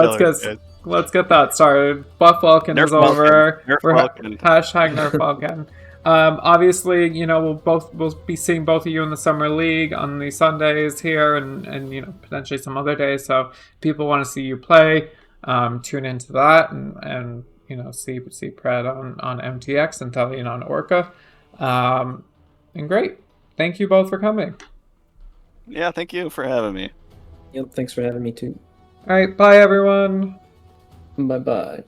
let's get that started. Buff Welkin is over. We're hashtag Nerf Welkin. Obviously, you know, we'll be seeing both of you in the summer league on the Sundays here, and you know, potentially some other days. So if people want to see you play, tune into that, and you know, see Pred on MTX and Thellian on ORCA. And great, thank you both for coming. Yeah, thank you for having me. Yep, thanks for having me too. All right, bye everyone. Bye.